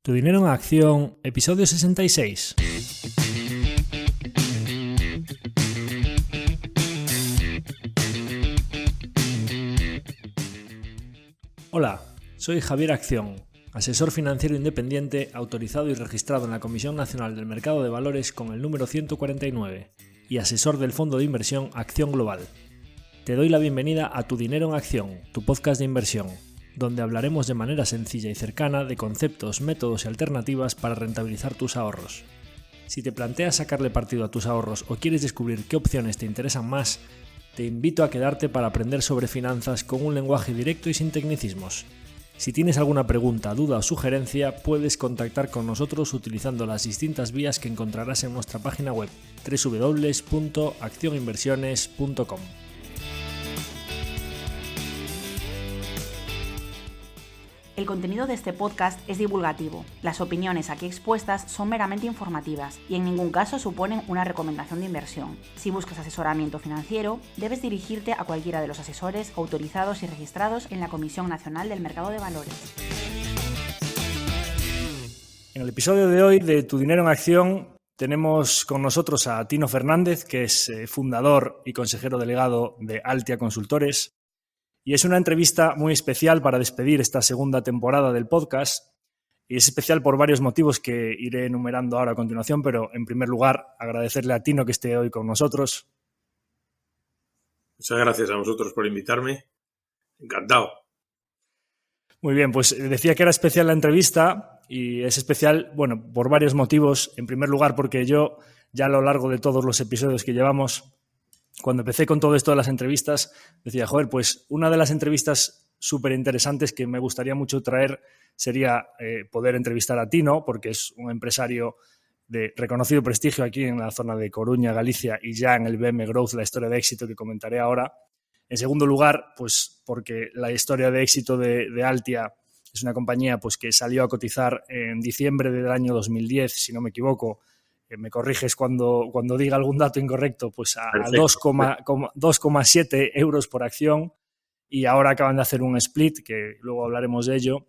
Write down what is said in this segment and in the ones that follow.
Tu dinero en acción, episodio 66. Hola, soy Javier Acción, asesor financiero independiente autorizado y registrado en la Comisión Nacional del Mercado de Valores con el número 149 y asesor del fondo de inversión Acción Global. Te doy la bienvenida a Tu dinero en acción, tu podcast de inversión, donde hablaremos de manera sencilla y cercana de conceptos, métodos y alternativas para rentabilizar tus ahorros. Si te planteas sacarle partido a tus ahorros o quieres descubrir qué opciones te interesan más, te invito a quedarte para aprender sobre finanzas con un lenguaje directo y sin tecnicismos. Si tienes alguna pregunta, duda o sugerencia, puedes contactar con nosotros utilizando las distintas vías que encontrarás en nuestra página web www.accioninversiones.com. El contenido de este podcast es divulgativo. Las opiniones aquí expuestas son meramente informativas y en ningún caso suponen una recomendación de inversión. Si buscas asesoramiento financiero, debes dirigirte a cualquiera de los asesores autorizados y registrados en la Comisión Nacional del Mercado de Valores. En el episodio de hoy de Tu dinero en acción tenemos con nosotros a Tino Fernández, que es fundador y consejero delegado de Altia Consultores. Y es una entrevista muy especial para despedir esta segunda temporada del podcast. Y es especial por varios motivos que iré enumerando ahora a continuación, pero en primer lugar agradecerle a Tino que esté hoy con nosotros. Muchas gracias a vosotros por invitarme. Encantado. Muy bien, pues decía que era especial la entrevista y es especial, bueno, por varios motivos. En primer lugar, porque yo ya a lo largo de todos los episodios que llevamos, cuando empecé con todo esto de las entrevistas, decía, pues una de las entrevistas súper interesantes que me gustaría mucho traer sería poder entrevistar a Tino, porque es un empresario de reconocido prestigio aquí en la zona de Coruña, Galicia, y ya en el BM Growth, la historia de éxito que comentaré ahora. En segundo lugar, pues porque la historia de éxito de Altia es una compañía pues, que salió a cotizar en diciembre del año 2010, si no me equivoco. Me corriges cuando diga algún dato incorrecto, pues a 2,7 euros por acción, y ahora acaban de hacer un split, que luego hablaremos de ello,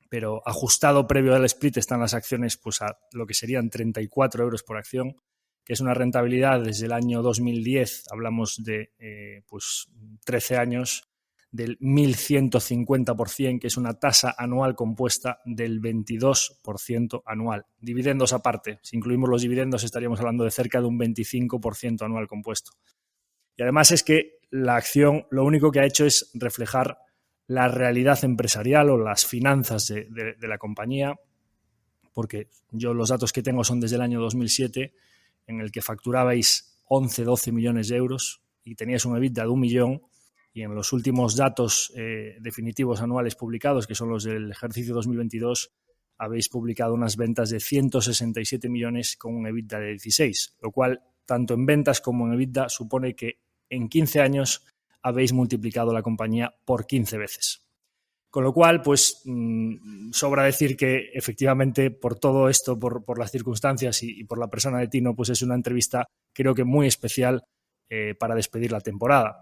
pero ajustado previo al split están las acciones pues a lo que serían 34 euros por acción, que es una rentabilidad desde el año 2010, hablamos de 13 años, del 1.150%, que es una tasa anual compuesta del 22% anual. Dividendos aparte, si incluimos los dividendos estaríamos hablando de cerca de un 25% anual compuesto. Y además es que la acción lo único que ha hecho es reflejar la realidad empresarial o las finanzas de la compañía, porque yo los datos que tengo son desde el año 2007, en el que facturabais 11-12 millones de euros y teníais un EBITDA de 1 millón, y en los últimos datos definitivos anuales publicados, que son los del ejercicio 2022, habéis publicado unas ventas de 167 millones con un EBITDA de 16, lo cual, tanto en ventas como en EBITDA, supone que en 15 años habéis multiplicado la compañía por 15 veces. Con lo cual, pues sobra decir que efectivamente por todo esto, por las circunstancias y por la persona de Tino, pues es una entrevista creo que muy especial para despedir la temporada.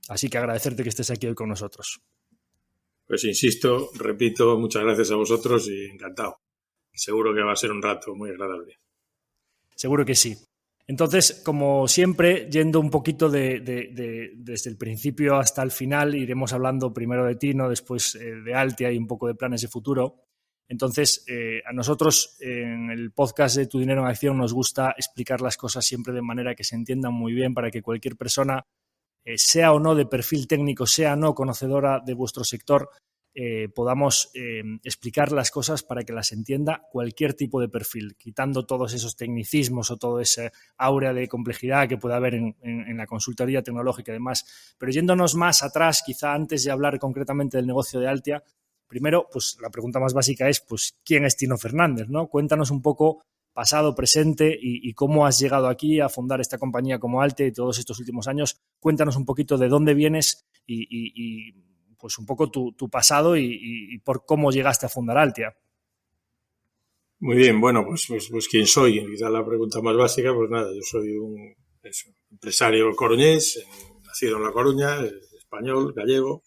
Así que agradecerte que estés aquí hoy con nosotros. Pues insisto, repito, muchas gracias a vosotros y encantado. Seguro que va a ser un rato muy agradable. Seguro que sí. Entonces, como siempre, yendo un poquito desde el principio hasta el final, iremos hablando primero de Tino, después de Altia y un poco de planes de futuro. Entonces, a nosotros en el podcast de Tu dinero en acción nos gusta explicar las cosas siempre de manera que se entiendan muy bien para que cualquier persona, sea o no de perfil técnico, sea o no conocedora de vuestro sector, podamos explicar las cosas para que las entienda cualquier tipo de perfil, quitando todos esos tecnicismos o toda esa áurea de complejidad que puede haber en la consultoría tecnológica y demás. Pero yéndonos más atrás, quizá antes de hablar concretamente del negocio de Altia, primero, pues la pregunta más básica es, pues, ¿quién es Tino Fernández, ¿no? Cuéntanos un poco pasado, presente y cómo has llegado aquí a fundar esta compañía como Altia y todos estos últimos años. Cuéntanos un poquito de dónde vienes y pues un poco tu pasado y por cómo llegaste a fundar Altia. Muy bien, bueno, pues ¿quién soy? Quizás la pregunta más básica, pues nada, yo soy un empresario coruñés, nacido en La Coruña, español, gallego,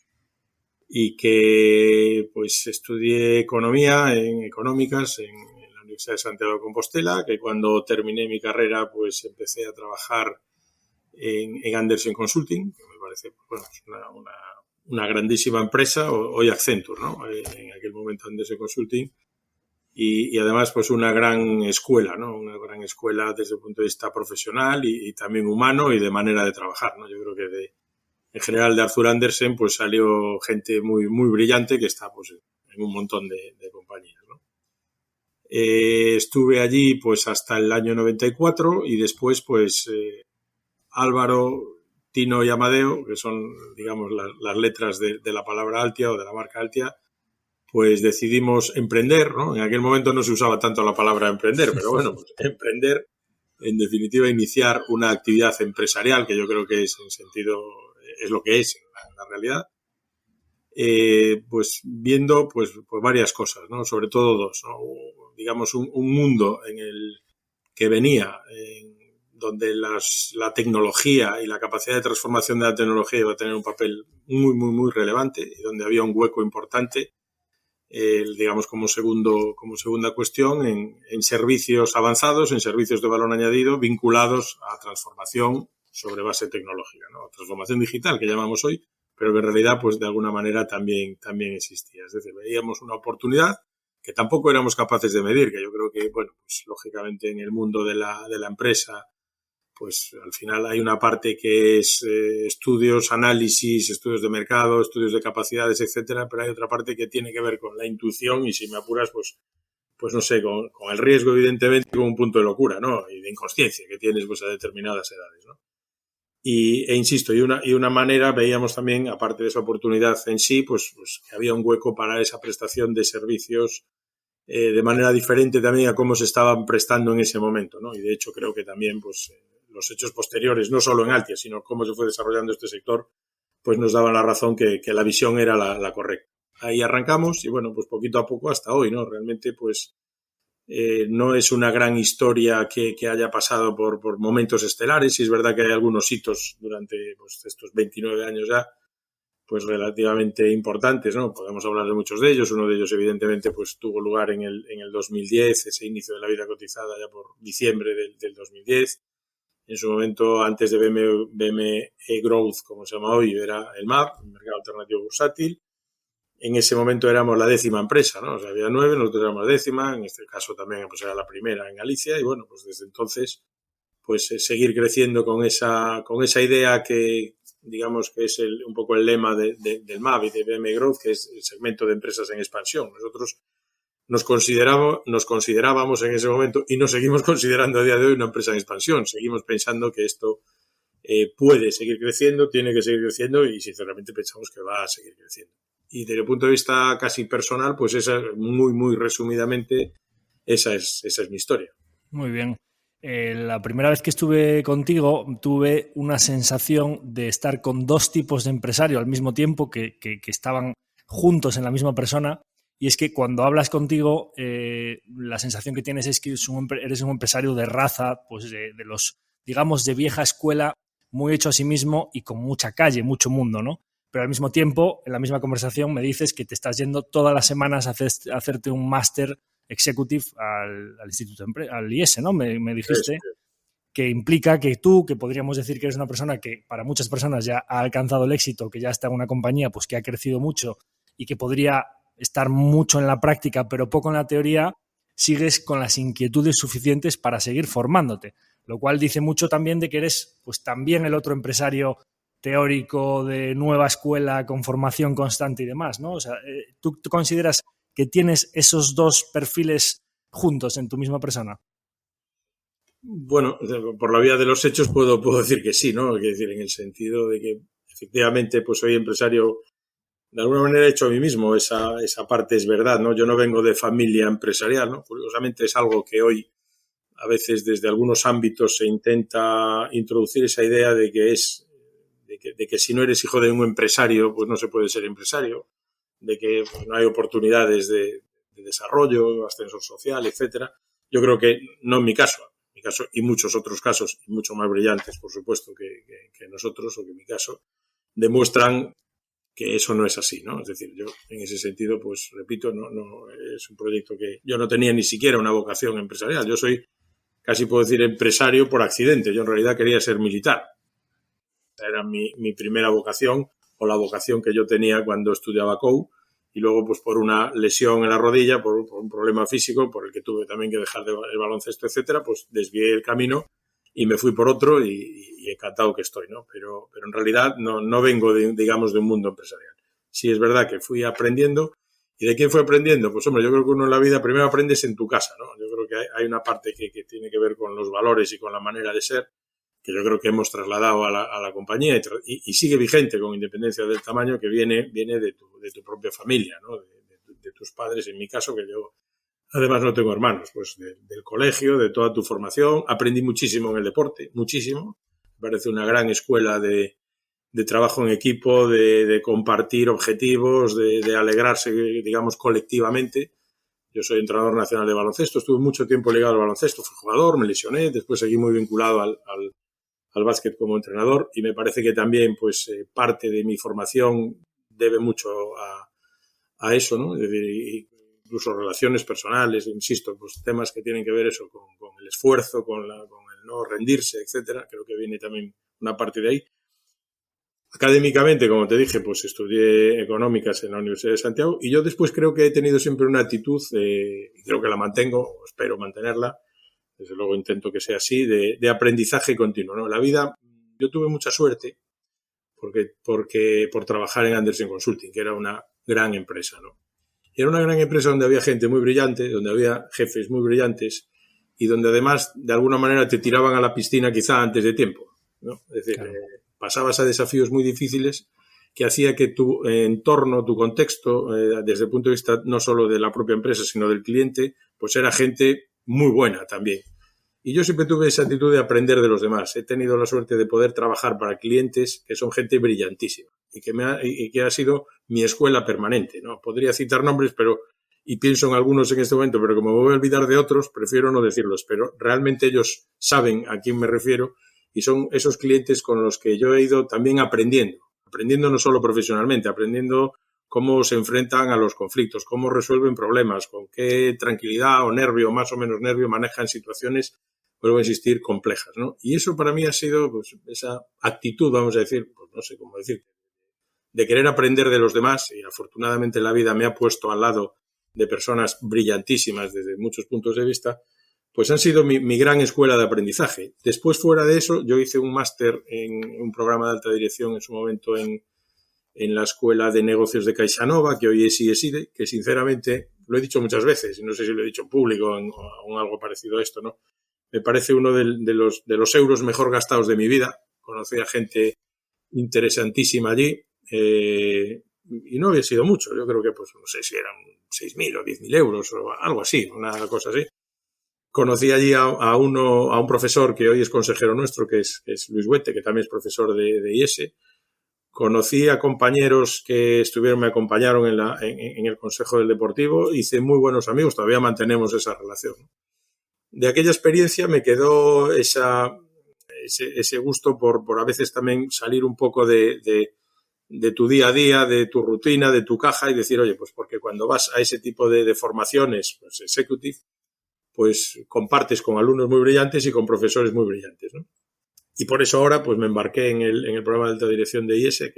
y que pues estudié económicas en la Universidad de Santiago de Compostela, que cuando terminé mi carrera pues empecé a trabajar en Andersen Consulting, que me parece bueno, una grandísima empresa, hoy Accenture, ¿no? En aquel momento Andersen Consulting, y además pues una gran escuela, ¿no? Una gran escuela desde el punto de vista profesional y también humano y de manera de trabajar, ¿no? Yo creo que en general de Arthur Andersen pues salió gente muy, muy brillante que está pues en un montón de compañías, ¿no? Estuve allí pues hasta el año 94 y después pues Álvaro, Tino y Amadeo, que son digamos las letras de la palabra Altia o de la marca Altia, pues decidimos emprender, ¿no? En aquel momento no se usaba tanto la palabra emprender, pero bueno, pues emprender, en definitiva, iniciar una actividad empresarial, que yo creo que es en sentido, es lo que es en la realidad, pues viendo pues varias cosas, ¿no? Sobre todo dos, ¿no? Digamos, un mundo en el que venía, donde la tecnología y la capacidad de transformación de la tecnología iba a tener un papel muy, muy, muy relevante y donde había un hueco importante, digamos, como segunda cuestión, en servicios avanzados, en servicios de valor añadido vinculados a transformación sobre base tecnológica, ¿no? Transformación digital, que llamamos hoy, pero que en realidad, pues de alguna manera también existía. Es decir, veíamos una oportunidad que tampoco éramos capaces de medir, que yo creo que, bueno, pues lógicamente en el mundo de la empresa, pues al final hay una parte que es estudios, análisis, estudios de mercado, estudios de capacidades, etcétera, pero hay otra parte que tiene que ver con la intuición y, si me apuras, pues no sé, con el riesgo, evidentemente, con un punto de locura, ¿no? Y de inconsciencia que tienes pues a determinadas edades, ¿no? Insisto, y una manera, veíamos también, aparte de esa oportunidad en sí, pues que había un hueco para esa prestación de servicios de manera diferente también a cómo se estaban prestando en ese momento, ¿no? Y de hecho creo que también pues los hechos posteriores, no solo en Altia, sino cómo se fue desarrollando este sector, pues nos daban la razón que la visión era la correcta. Ahí arrancamos y bueno, pues poquito a poco hasta hoy, ¿no? Realmente pues no es una gran historia que haya pasado por momentos estelares, y es verdad que hay algunos hitos durante pues, estos 29 años ya, pues relativamente importantes, ¿no? Podemos hablar de muchos de ellos. Uno de ellos, evidentemente, pues tuvo lugar en el 2010, ese inicio de la vida cotizada ya por diciembre del 2010. En su momento, antes de BME Growth, como se llama hoy, era el MAB, el Mercado Alternativo Bursátil. En ese momento éramos la 10ª empresa, ¿no? O sea, había 9, nosotros éramos la 10ª, en este caso también pues era la primera en Galicia, y bueno, pues desde entonces, pues seguir creciendo con esa idea que, digamos, que es un poco el lema del MAB y de BME Growth, que es el segmento de empresas en expansión. Nosotros nos considerábamos en ese momento, y nos seguimos considerando a día de hoy, una empresa en expansión. Seguimos pensando que esto puede seguir creciendo, tiene que seguir creciendo, y sinceramente pensamos que va a seguir creciendo. Y desde el punto de vista casi personal, pues esa, muy, muy resumidamente, esa es mi historia. Muy bien. La primera vez que estuve contigo tuve una sensación de estar con dos tipos de empresario al mismo tiempo que estaban juntos en la misma persona, y es que cuando hablas contigo la sensación que tienes es que eres un empresario de raza, pues de los, digamos, de vieja escuela, muy hecho a sí mismo y con mucha calle, mucho mundo, ¿no? Pero al mismo tiempo, en la misma conversación me dices que te estás yendo todas las semanas a hacerte un máster executive al Instituto al IES, ¿no? Me dijiste que implica que tú, que podríamos decir que eres una persona que para muchas personas ya ha alcanzado el éxito, que ya está en una compañía pues que ha crecido mucho y que podría estar mucho en la práctica pero poco en la teoría, sigues con las inquietudes suficientes para seguir formándote, lo cual dice mucho también de que eres pues también el otro empresario teórico de nueva escuela con formación constante y demás, ¿no? O sea, ¿tú consideras que tienes esos dos perfiles juntos en tu misma persona? Bueno, por la vía de los hechos puedo decir que sí, ¿no? Es decir, en el sentido de que efectivamente pues soy empresario, de alguna manera he hecho a mí mismo, esa parte es verdad, ¿no? Yo no vengo de familia empresarial, ¿no? Curiosamente es algo que hoy a veces desde algunos ámbitos se intenta introducir, esa idea de que si no eres hijo de un empresario, pues no se puede ser empresario, de que pues, no hay oportunidades de desarrollo, ascensor social, etcétera. Yo creo que no en mi caso y muchos otros casos, y mucho más brillantes, por supuesto, que nosotros, o que en mi caso, demuestran que eso no es así, ¿no? Es decir, yo en ese sentido, pues repito, no es un proyecto que yo no tenía ni siquiera una vocación empresarial. Yo soy, casi puedo decir, empresario por accidente. Yo en realidad quería ser militar. Era mi primera vocación, o la vocación que yo tenía cuando estudiaba COU, y luego pues por una lesión en la rodilla, por un problema físico, por el que tuve también que dejar el baloncesto, etcétera, pues desvié el camino y me fui por otro y encantado que estoy, ¿no? Pero en realidad no vengo, digamos, de un mundo empresarial. Sí es verdad que fui aprendiendo. ¿Y de quién fui aprendiendo? Pues hombre, yo creo que uno en la vida primero aprendes en tu casa, ¿no? Yo creo que hay una parte que tiene que ver con los valores y con la manera de ser, que yo creo que hemos trasladado a la compañía y sigue vigente con independencia del tamaño, que viene de tu propia familia, ¿no? De tus padres, en mi caso, que yo además no tengo hermanos, pues del colegio, de toda tu formación. Aprendí muchísimo en el deporte, muchísimo. Me parece una gran escuela de trabajo en equipo, de compartir objetivos, de alegrarse, digamos, colectivamente. Yo soy entrenador nacional de baloncesto, estuve mucho tiempo ligado al baloncesto, fui jugador, me lesioné, después seguí muy vinculado al básquet como entrenador, y me parece que también pues parte de mi formación debe mucho a eso, ¿no? Es decir, incluso relaciones personales, insisto, pues temas que tienen que ver eso con el esfuerzo, con el no rendirse, etcétera. Creo que viene también una parte de ahí. Académicamente, como te dije, pues estudié económicas en la Universidad de Santiago, y yo después creo que he tenido siempre una actitud, y creo que la mantengo, espero mantenerla, desde luego intento que sea así, de aprendizaje continuo, ¿no? La vida, yo tuve mucha suerte porque por trabajar en Andersen Consulting, que era una gran empresa, ¿no? Y era una gran empresa donde había gente muy brillante, donde había jefes muy brillantes y donde además de alguna manera te tiraban a la piscina quizá antes de tiempo, ¿no? Es decir, claro, pasabas a desafíos muy difíciles que hacía que tu entorno, tu contexto, desde el punto de vista no solo de la propia empresa, sino del cliente, pues era gente muy buena también. Y yo siempre tuve esa actitud de aprender de los demás. He tenido la suerte de poder trabajar para clientes que son gente brillantísima y que ha sido mi escuela permanente, ¿no? Podría citar nombres, y pienso en algunos en este momento, pero como me voy a olvidar de otros, prefiero no decirlos. Pero realmente ellos saben a quién me refiero y son esos clientes con los que yo he ido también aprendiendo no solo profesionalmente, aprendiendo cómo se enfrentan a los conflictos, cómo resuelven problemas, con qué tranquilidad o nervio, más o menos nervio, manejan situaciones, vuelvo a insistir, complejas, ¿no? Y eso para mí ha sido pues esa actitud, vamos a decir, pues no sé cómo decir, de querer aprender de los demás, y afortunadamente la vida me ha puesto al lado de personas brillantísimas desde muchos puntos de vista, pues han sido mi gran escuela de aprendizaje. Después, fuera de eso, yo hice un máster en un programa de alta dirección en su momento en la Escuela de Negocios de CaixaNova, que hoy es IESIDE, que sinceramente lo he dicho muchas veces, y no sé si lo he dicho en público o algo parecido a esto, ¿no? Me parece uno de los euros mejor gastados de mi vida. Conocí a gente interesantísima allí, y no había sido mucho. Yo creo que, pues, no sé si eran 6.000 o 10.000 euros o algo así, una cosa así. Conocí allí a un profesor que hoy es consejero nuestro, que es Luis Huete, que también es profesor de IESE. Conocí a compañeros que me acompañaron en el Consejo del Deportivo. Hice muy buenos amigos, todavía mantenemos esa relación. De aquella experiencia me quedó ese gusto por a veces también salir un poco de tu día a día, de tu rutina, de tu caja, y decir, oye, pues porque cuando vas a ese tipo de formaciones, pues executive, pues compartes con alumnos muy brillantes y con profesores muy brillantes, ¿no? Y por eso ahora pues me embarqué en el programa de alta dirección de IESE,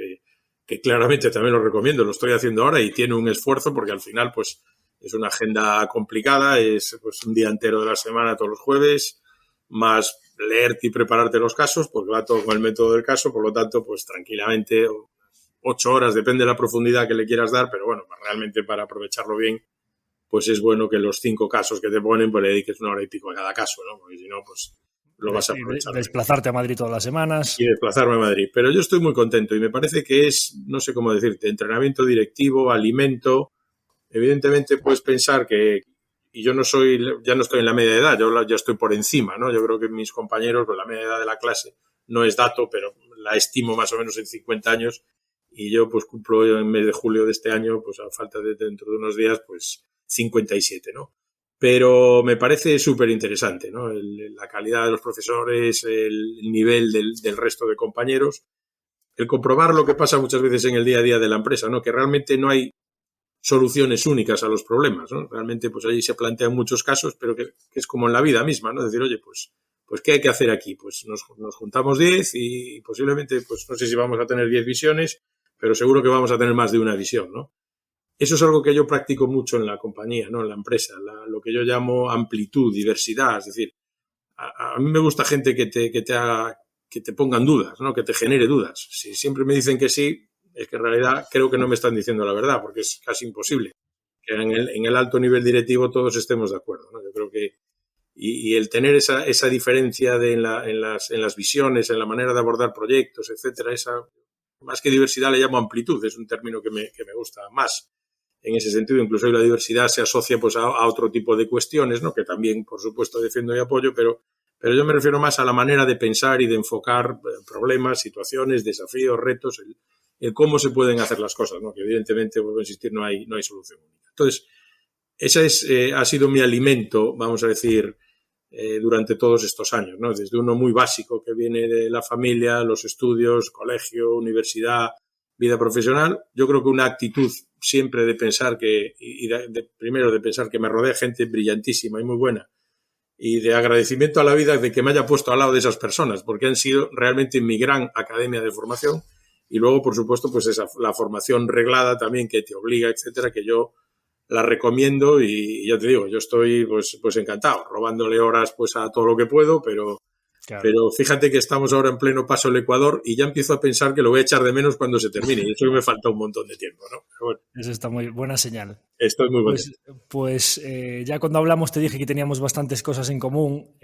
que claramente también lo recomiendo, lo estoy haciendo ahora y tiene un esfuerzo porque al final pues es una agenda complicada, es pues un día entero de la semana todos los jueves, más leerte y prepararte los casos, porque va todo con el método del caso, por lo tanto pues tranquilamente 8 horas, depende de la profundidad que le quieras dar, pero bueno, realmente para aprovecharlo bien pues es bueno que los 5 casos que te ponen pues le dediques 1 hora y pico a cada caso, ¿no? Porque si no pues lo vas a aprovechar. Desplazarte a Madrid todas las semanas. Y desplazarme a Madrid. Pero yo estoy muy contento y me parece que es, no sé cómo decirte, entrenamiento directivo, alimento. Evidentemente puedes pensar que, y yo ya no estoy en la media edad, yo ya estoy por encima, ¿no? Yo creo que mis compañeros, pues la media edad de la clase no es dato, pero la estimo más o menos en 50 años y yo pues cumplo en el mes de julio de este año, pues a falta de dentro de unos días, pues 57, ¿no? Pero me parece súper interesante, ¿no? La calidad de los profesores, el nivel del resto de compañeros. el comprobar lo que pasa muchas veces en el día a día de la empresa, ¿no? Que realmente no hay soluciones únicas a los problemas, ¿no? Realmente, pues allí se plantean muchos casos, pero que es como en la vida misma, ¿no? Decir, oye, pues ¿qué hay que hacer aquí? Pues nos juntamos 10 y posiblemente, pues no sé si vamos a tener 10 visiones, pero seguro que vamos a tener más de una visión, ¿no? Eso es algo que yo practico mucho en la compañía, ¿no? En la empresa, lo que yo llamo amplitud, diversidad, es decir, a mí me gusta gente que te pongan dudas, ¿no? Que te genere dudas. Si siempre me dicen que sí, es que en realidad creo que no me están diciendo la verdad, porque es casi imposible que en el alto nivel directivo todos estemos de acuerdo, ¿no? Yo creo que y el tener esa diferencia en las visiones, en la manera de abordar proyectos, etcétera, esa más que diversidad le llamo amplitud, es un término que me gusta más en ese sentido. Incluso hoy la diversidad se asocia pues a otro tipo de cuestiones, ¿no? Que también, por supuesto, defiendo y apoyo, pero yo me refiero más a la manera de pensar y de enfocar problemas, situaciones, desafíos, retos, el cómo se pueden hacer las cosas, ¿no? Que evidentemente, vuelvo a insistir, no hay solución única. Entonces, ese ha sido mi alimento, vamos a decir, durante todos estos años, ¿no? Desde uno muy básico que viene de la familia, los estudios, colegio, universidad, vida profesional. Yo creo que una actitud siempre de pensar primero de pensar que me rodea gente brillantísima y muy buena, y de agradecimiento a la vida de que me haya puesto al lado de esas personas, porque han sido realmente mi gran academia de formación. Y luego, por supuesto, pues la formación reglada también que te obliga, etcétera, que yo la recomiendo y ya te digo, yo estoy pues encantado, robándole horas pues a todo lo que puedo, pero claro. Pero fíjate que estamos ahora en pleno paso al Ecuador y ya empiezo a pensar que lo voy a echar de menos cuando se termine. Y eso que me falta un montón de tiempo, ¿no? Pero bueno, eso está muy buena señal. Esto es muy bueno. Pues ya cuando hablamos te dije que teníamos bastantes cosas en común,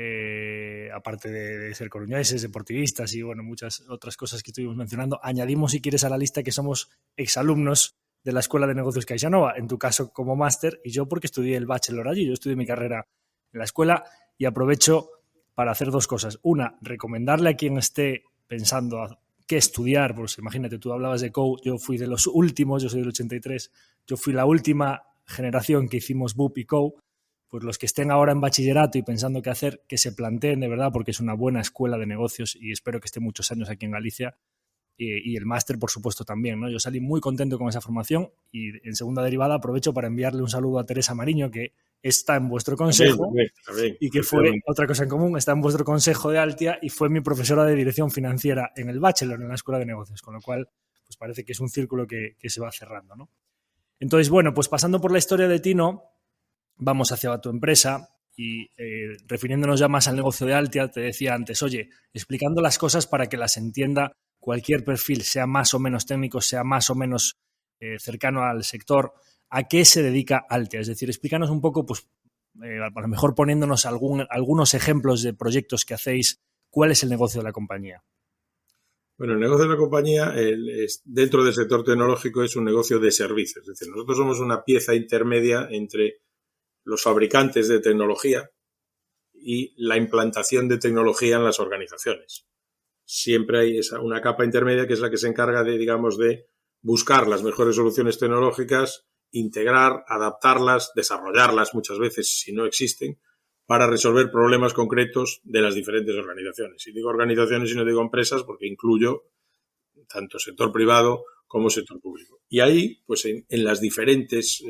aparte de ser coruñeses, deportivistas y bueno, muchas otras cosas que estuvimos mencionando. Añadimos, si quieres, a la lista que somos exalumnos de la Escuela de Negocios CaixaNova, en tu caso como máster, y yo porque estudié el bachelor allí. Yo estudié mi carrera en la escuela y aprovecho para hacer dos cosas. Una, recomendarle a quien esté pensando qué estudiar, pues imagínate, tú hablabas de COU, yo fui de los últimos, yo soy del 83, yo fui la última generación que hicimos BUP y COU. Pues los que estén ahora en bachillerato y pensando qué hacer, que se planteen de verdad, porque es una buena escuela de negocios y espero que esté muchos años aquí en Galicia. Y el máster, por supuesto, también, ¿no? Yo salí muy contento con esa formación y en segunda derivada aprovecho para enviarle un saludo a Teresa Mariño, que está en vuestro consejo y que fue otra cosa en común, está en vuestro consejo de Altia y fue mi profesora de dirección financiera en el bachelor en la Escuela de Negocios, con lo cual pues parece que es un círculo que se va cerrando, ¿no? Entonces, bueno, pues pasando por la historia de Tino, vamos hacia tu empresa y refiriéndonos ya más al negocio de Altia, te decía antes, oye, explicando las cosas para que las entienda cualquier perfil, sea más o menos técnico, sea más o menos cercano al sector, ¿a qué se dedica Altia? Es decir, explícanos un poco, pues a lo mejor poniéndonos algunos ejemplos de proyectos que hacéis, ¿cuál es el negocio de la compañía? Bueno, el negocio de la compañía dentro del sector tecnológico es un negocio de servicios. Es decir, nosotros somos una pieza intermedia entre los fabricantes de tecnología y la implantación de tecnología en las organizaciones. Siempre hay una capa intermedia que es la que se encarga de, digamos, de buscar las mejores soluciones tecnológicas, integrar, adaptarlas, desarrollarlas muchas veces si no existen, para resolver problemas concretos de las diferentes organizaciones. Y digo organizaciones y no digo empresas porque incluyo tanto sector privado como sector público. Y ahí, pues en las diferentes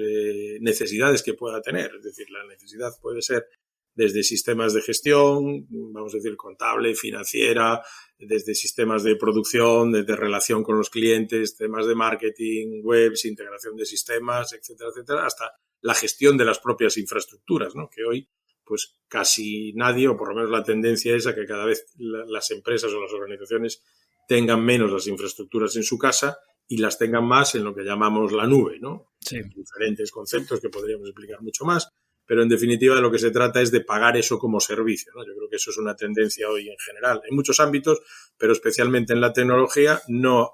necesidades que pueda tener, es decir, la necesidad puede ser desde sistemas de gestión, vamos a decir contable, financiera, desde sistemas de producción, desde relación con los clientes, temas de marketing, webs, integración de sistemas, etcétera, etcétera, hasta la gestión de las propias infraestructuras, ¿no? Que hoy, pues casi nadie, o por lo menos la tendencia es a que cada vez las empresas o las organizaciones tengan menos las infraestructuras en su casa y las tengan más en lo que llamamos la nube, ¿no? Sí. Diferentes conceptos que podríamos explicar mucho más. Pero en definitiva de lo que se trata es de pagar eso como servicio, ¿no? Yo creo que eso es una tendencia hoy en general, en muchos ámbitos, pero especialmente en la tecnología, no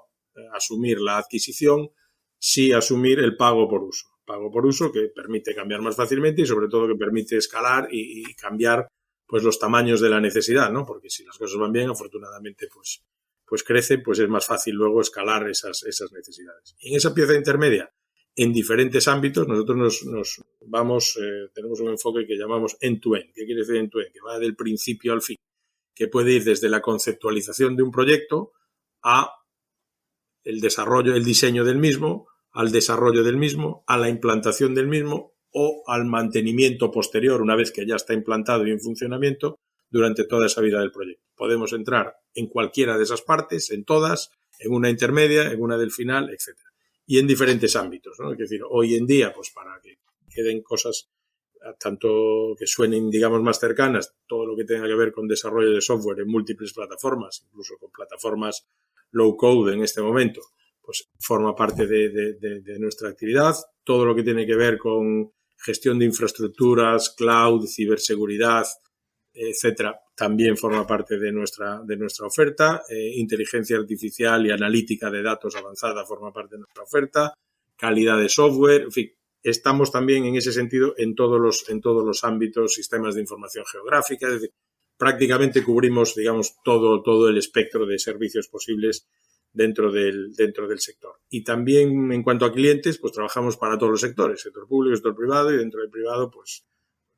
asumir la adquisición, sí asumir el pago por uso. Pago por uso que permite cambiar más fácilmente y sobre todo que permite escalar y cambiar pues los tamaños de la necesidad, ¿no? Porque si las cosas van bien, afortunadamente pues crecen, pues es más fácil luego escalar esas necesidades. Y en esa pieza intermedia, en diferentes ámbitos, nosotros nos vamos, tenemos un enfoque que llamamos end-to-end. ¿Qué quiere decir end-to-end? Que va del principio al fin, que puede ir desde la conceptualización de un proyecto a el desarrollo, el diseño del mismo, al desarrollo del mismo, a la implantación del mismo o al mantenimiento posterior una vez que ya está implantado y en funcionamiento durante toda esa vida del proyecto. Podemos entrar en cualquiera de esas partes, en todas, en una intermedia, en una del final, etc. Y en diferentes ámbitos, ¿no? Es decir, hoy en día, pues para que queden cosas tanto que suenen, digamos, más cercanas, todo lo que tenga que ver con desarrollo de software en múltiples plataformas, incluso con plataformas low code en este momento, pues forma parte de nuestra actividad. Todo lo que tiene que ver con gestión de infraestructuras, cloud, ciberseguridad, etcétera, también forma parte de nuestra oferta. Inteligencia artificial y analítica de datos avanzada forma parte de nuestra oferta. Calidad de software, en fin. Estamos también en ese sentido en todos los ámbitos, sistemas de información geográfica, es decir, prácticamente cubrimos, digamos, todo el espectro de servicios posibles dentro del sector. Y también en cuanto a clientes, pues trabajamos para todos los sectores, sector público, sector privado, y dentro del privado, pues,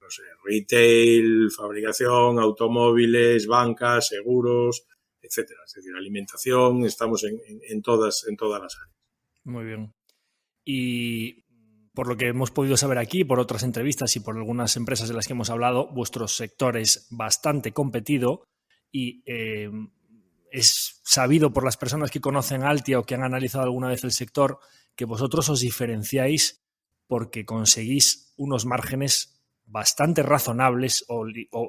no sé, retail, fabricación, automóviles, bancas, seguros, etcétera. Es decir, alimentación, estamos en todas las áreas. Muy bien. Y por lo que hemos podido saber aquí, por otras entrevistas y por algunas empresas de las que hemos hablado, vuestro sector es bastante competido y es sabido por las personas que conocen Altia o que han analizado alguna vez el sector que vosotros os diferenciáis porque conseguís unos márgenes bastante razonables o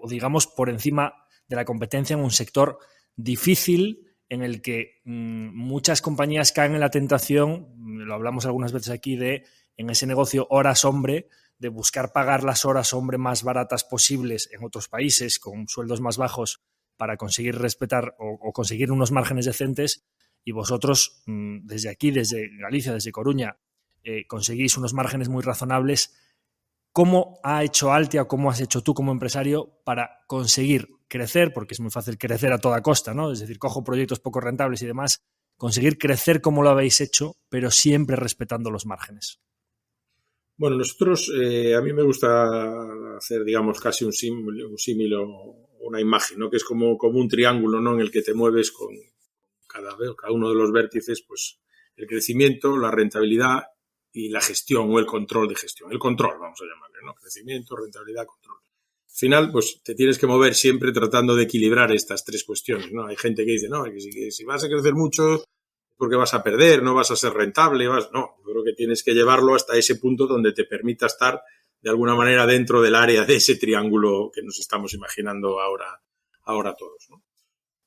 digamos por encima de la competencia en un sector difícil en el que muchas compañías caen en la tentación, lo hablamos algunas veces aquí, de en ese negocio horas hombre, de buscar pagar las horas hombre más baratas posibles en otros países con sueldos más bajos para conseguir respetar o conseguir unos márgenes decentes, y vosotros desde aquí, desde Galicia, desde Coruña, conseguís unos márgenes muy razonables. ¿Cómo ha hecho Altia o cómo has hecho tú como empresario para conseguir crecer? Porque es muy fácil crecer a toda costa, ¿no? Es decir, cojo proyectos poco rentables y demás, conseguir crecer como lo habéis hecho, pero siempre respetando los márgenes. Bueno, nosotros, a mí me gusta hacer, digamos, casi un símil o una imagen, ¿no? Que es como un triángulo, ¿no? En el que te mueves con cada uno de los vértices, pues el crecimiento, la rentabilidad y la gestión o el control de gestión. El control, vamos a llamarle, ¿no? Crecimiento, rentabilidad, control. Al final, pues te tienes que mover siempre tratando de equilibrar estas tres cuestiones, ¿no? Hay gente que dice, no, que si vas a crecer mucho porque vas a perder, no vas a ser rentable, no, yo creo que tienes que llevarlo hasta ese punto donde te permita estar de alguna manera dentro del área de ese triángulo que nos estamos imaginando ahora todos, ¿no?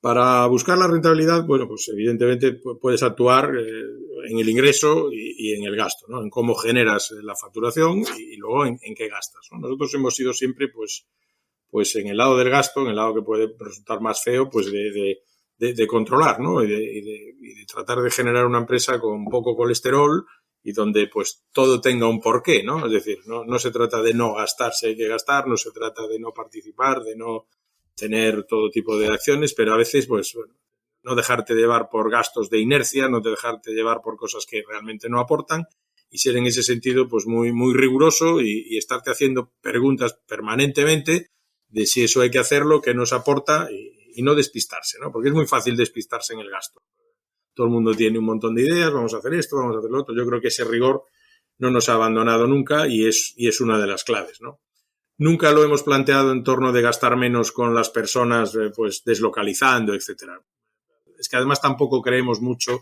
Para buscar la rentabilidad, bueno, pues evidentemente puedes actuar en el ingreso y en el gasto, ¿no? En cómo generas la facturación y luego en qué gastas, ¿no? Nosotros hemos sido siempre, pues en el lado del gasto, en el lado que puede resultar más feo, pues de controlar, ¿no? Y de tratar de generar una empresa con poco colesterol y donde pues todo tenga un porqué, ¿no? Es decir, no se trata de no gastar si hay que gastar, no se trata de no participar, de no tener todo tipo de acciones, pero a veces pues bueno, no dejarte llevar por gastos de inercia, no dejarte llevar por cosas que realmente no aportan y ser en ese sentido pues muy, muy riguroso y estarte haciendo preguntas permanentemente de si eso hay que hacerlo, qué nos aporta y no despistarse, ¿no? Porque es muy fácil despistarse en el gasto. Todo el mundo tiene un montón de ideas, vamos a hacer esto, vamos a hacer lo otro. Yo creo que ese rigor no nos ha abandonado nunca y es una de las claves, ¿no? Nunca lo hemos planteado en torno de gastar menos con las personas, pues deslocalizando, etcétera. Es que además tampoco creemos mucho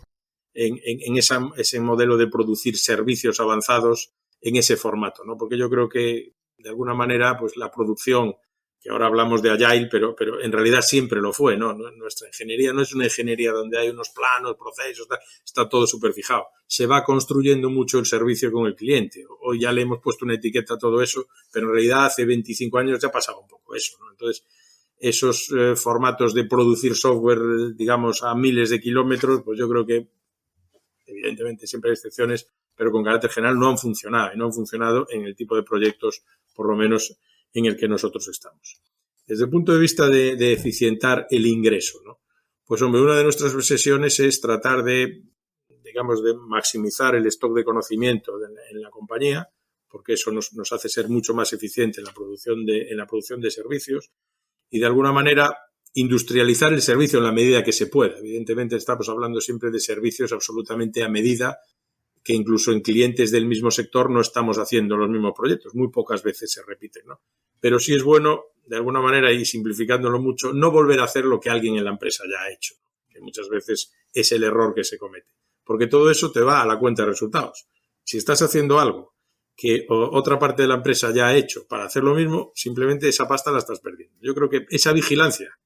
en ese modelo de producir servicios avanzados en ese formato, ¿no? Porque yo creo que de alguna manera, pues la producción, que ahora hablamos de Agile, pero en realidad siempre lo fue, ¿no? Nuestra ingeniería no es una ingeniería donde hay unos planos, procesos, está todo súper fijado. Se va construyendo mucho el servicio con el cliente. Hoy ya le hemos puesto una etiqueta a todo eso, pero en realidad hace 25 años ya pasaba un poco eso, ¿no? Entonces, esos formatos de producir software, digamos, a miles de kilómetros, pues yo creo que, evidentemente, siempre hay excepciones, pero con carácter general no han funcionado, y no han funcionado en el tipo de proyectos, por lo menos, en el que nosotros estamos. Desde el punto de vista de eficientar el ingreso, ¿no? Pues, hombre, una de nuestras obsesiones es tratar de, digamos, de maximizar el stock de conocimiento en la compañía, porque eso nos hace ser mucho más eficiente en la producción de servicios y, de alguna manera, industrializar el servicio en la medida que se pueda. Evidentemente estamos hablando siempre de servicios absolutamente a medida, que incluso en clientes del mismo sector no estamos haciendo los mismos proyectos. Muy pocas veces se repiten, ¿no? Pero sí es bueno, de alguna manera, y simplificándolo mucho, no volver a hacer lo que alguien en la empresa ya ha hecho, que muchas veces es el error que se comete. Porque todo eso te va a la cuenta de resultados. Si estás haciendo algo que otra parte de la empresa ya ha hecho para hacer lo mismo, simplemente esa pasta la estás perdiendo. Yo creo que esa vigilancia,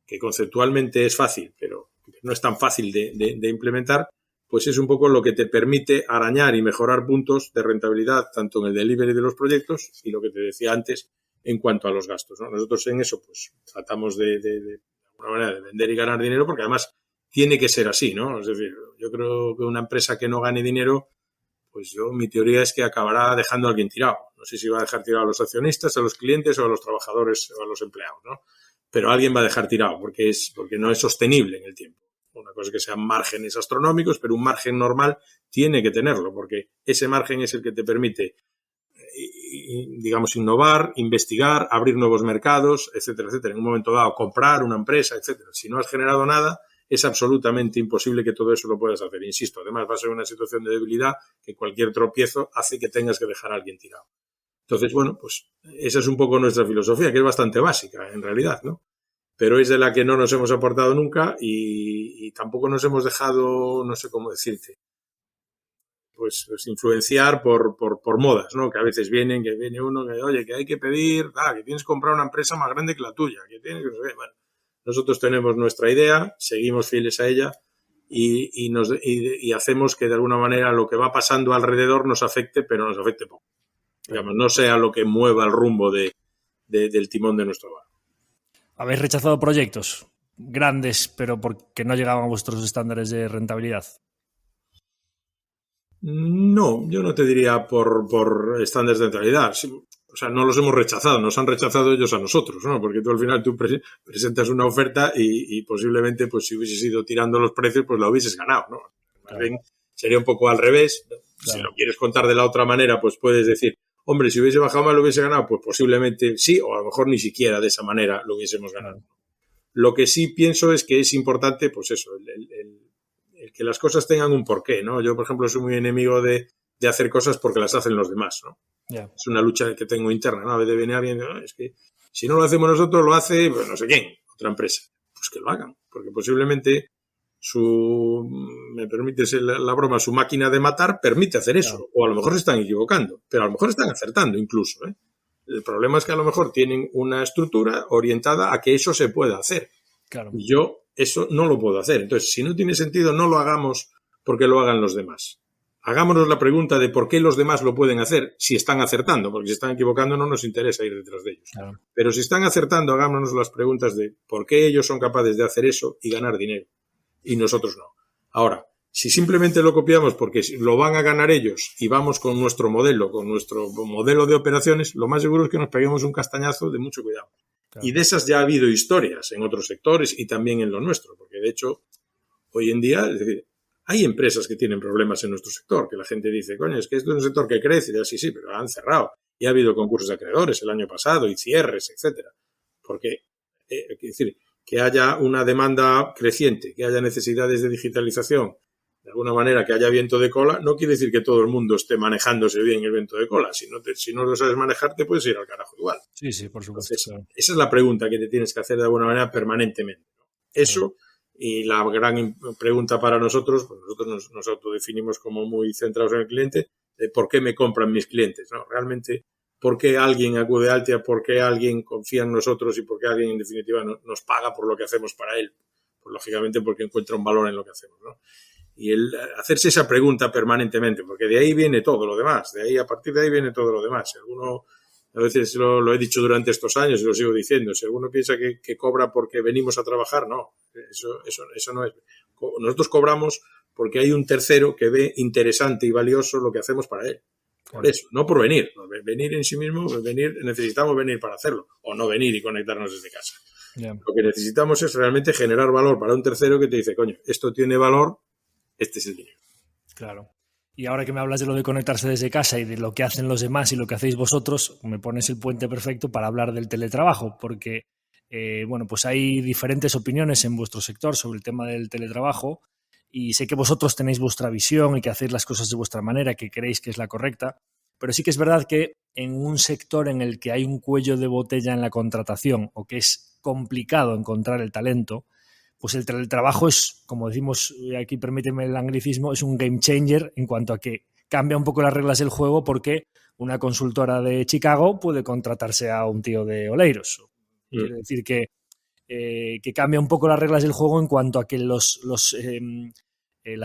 que conceptualmente es fácil, pero no es tan fácil de implementar, pues es un poco lo que te permite arañar y mejorar puntos de rentabilidad, tanto en el delivery de los proyectos y lo que te decía antes en cuanto a los gastos, ¿no? Nosotros en eso pues tratamos de alguna manera de vender y ganar dinero, porque además tiene que ser así, ¿no? Es decir, yo creo que una empresa que no gane dinero, pues mi teoría es que acabará dejando a alguien tirado. No sé si va a dejar tirado a los accionistas, a los clientes o a los trabajadores o a los empleados, ¿no? Pero alguien va a dejar tirado porque no es sostenible en el tiempo. Una cosa es que sean márgenes astronómicos, pero un margen normal tiene que tenerlo, porque ese margen es el que te permite, digamos, innovar, investigar, abrir nuevos mercados, etcétera, etcétera. En un momento dado, comprar una empresa, etcétera. Si no has generado nada, es absolutamente imposible que todo eso lo puedas hacer. Insisto, además va a ser una situación de debilidad que cualquier tropiezo hace que tengas que dejar a alguien tirado. Entonces, bueno, pues esa es un poco nuestra filosofía, que es bastante básica, en realidad, ¿no? Pero es de la que no nos hemos aportado nunca y tampoco nos hemos dejado, no sé cómo decirte, pues influenciar por modas, ¿no? Que a veces viene uno que, oye, que hay que pedir, que tienes que comprar una empresa más grande que la tuya, que tienes que... Bueno, nosotros tenemos nuestra idea, seguimos fieles a ella y hacemos que de alguna manera lo que va pasando alrededor nos afecte, pero nos afecte poco. Digamos, no sea lo que mueva el rumbo del timón de nuestro barco. ¿Habéis rechazado proyectos grandes, pero porque no llegaban a vuestros estándares de rentabilidad? No, yo no te diría por estándares de rentabilidad. O sea, no los hemos rechazado, nos han rechazado ellos a nosotros, ¿no? Porque tú al final presentas una oferta y posiblemente, pues si hubieses ido tirando los precios, pues la hubieses ganado, ¿no? Más bien, sería un poco al revés. Claro. Si lo quieres contar de la otra manera, pues puedes decir, hombre, si hubiese bajado más lo hubiese ganado, pues posiblemente sí, o a lo mejor ni siquiera de esa manera lo hubiésemos ganado. Lo que sí pienso es que es importante, pues eso, el que las cosas tengan un porqué, ¿no? Yo, por ejemplo, soy muy enemigo de hacer cosas porque las hacen los demás, ¿no? Yeah. Es una lucha que tengo interna, ¿no? A veces viene alguien, ¿no? Es que si no lo hacemos nosotros, lo hace, pues no sé quién, otra empresa. Pues que lo hagan, porque posiblemente me permites la broma, su máquina de matar permite hacer eso, claro. O a lo mejor se están equivocando, pero a lo mejor están acertando incluso, ¿eh? El problema es que a lo mejor tienen una estructura orientada a que eso se pueda hacer. Claro. Y yo eso no lo puedo hacer. Entonces, si no tiene sentido, no lo hagamos porque lo hagan los demás. Hagámonos la pregunta de por qué los demás lo pueden hacer si están acertando, porque si están equivocando no nos interesa ir detrás de ellos. Claro. Pero si están acertando, hagámonos las preguntas de por qué ellos son capaces de hacer eso y ganar dinero y nosotros no. Ahora, si simplemente lo copiamos porque lo van a ganar ellos y vamos con nuestro modelo de operaciones, lo más seguro es que nos peguemos un castañazo de mucho cuidado. Claro. Y de esas ya ha habido historias en otros sectores y también en lo nuestro, porque de hecho, hoy en día, es decir, hay empresas que tienen problemas en nuestro sector, que la gente dice, coño, es que esto es un sector que crece, y así sí, pero han cerrado. Y ha habido concursos de acreedores el año pasado y cierres, etcétera. Porque, es decir, que haya una demanda creciente, que haya necesidades de digitalización, de alguna manera que haya viento de cola, no quiere decir que todo el mundo esté manejándose bien el viento de cola. Si no lo sabes manejar, te puedes ir al carajo igual. Sí, sí, por supuesto. Entonces, claro. Esa es la pregunta que te tienes que hacer de alguna manera permanentemente. Eso, y la gran pregunta para nosotros, pues nosotros nos autodefinimos como muy centrados en el cliente, de por qué me compran mis clientes, ¿no? Realmente, por qué alguien acude a Altia, por qué alguien confía en nosotros y por qué alguien, en definitiva, nos paga por lo que hacemos para él. Pues, lógicamente, porque encuentra un valor en lo que hacemos, ¿no? Y hacerse esa pregunta permanentemente, porque de ahí viene todo lo demás, a partir de ahí viene todo lo demás. Si alguno, a veces lo he dicho durante estos años y lo sigo diciendo, si alguno piensa que cobra porque venimos a trabajar, no, eso no es. Nosotros cobramos porque hay un tercero que ve interesante y valioso lo que hacemos para él. Por eso, no por venir. Venir en sí mismo, necesitamos venir para hacerlo, o no venir y conectarnos desde casa. Yeah. Lo que necesitamos es realmente generar valor para un tercero que te dice, coño, esto tiene valor, este es el dinero. Claro. Y ahora que me hablas de lo de conectarse desde casa y de lo que hacen los demás y lo que hacéis vosotros, me pones el puente perfecto para hablar del teletrabajo, porque bueno, pues hay diferentes opiniones en vuestro sector sobre el tema del teletrabajo y sé que vosotros tenéis vuestra visión y que hacéis las cosas de vuestra manera, que creéis que es la correcta, pero sí que es verdad que en un sector en el que hay un cuello de botella en la contratación o que es complicado encontrar el talento, pues el teletrabajo es, como decimos, aquí permíteme el anglicismo, es un game changer en cuanto a que cambia un poco las reglas del juego porque una consultora de Chicago puede contratarse a un tío de Oleiros. Quiere decir que cambia un poco las reglas del juego en cuanto a que las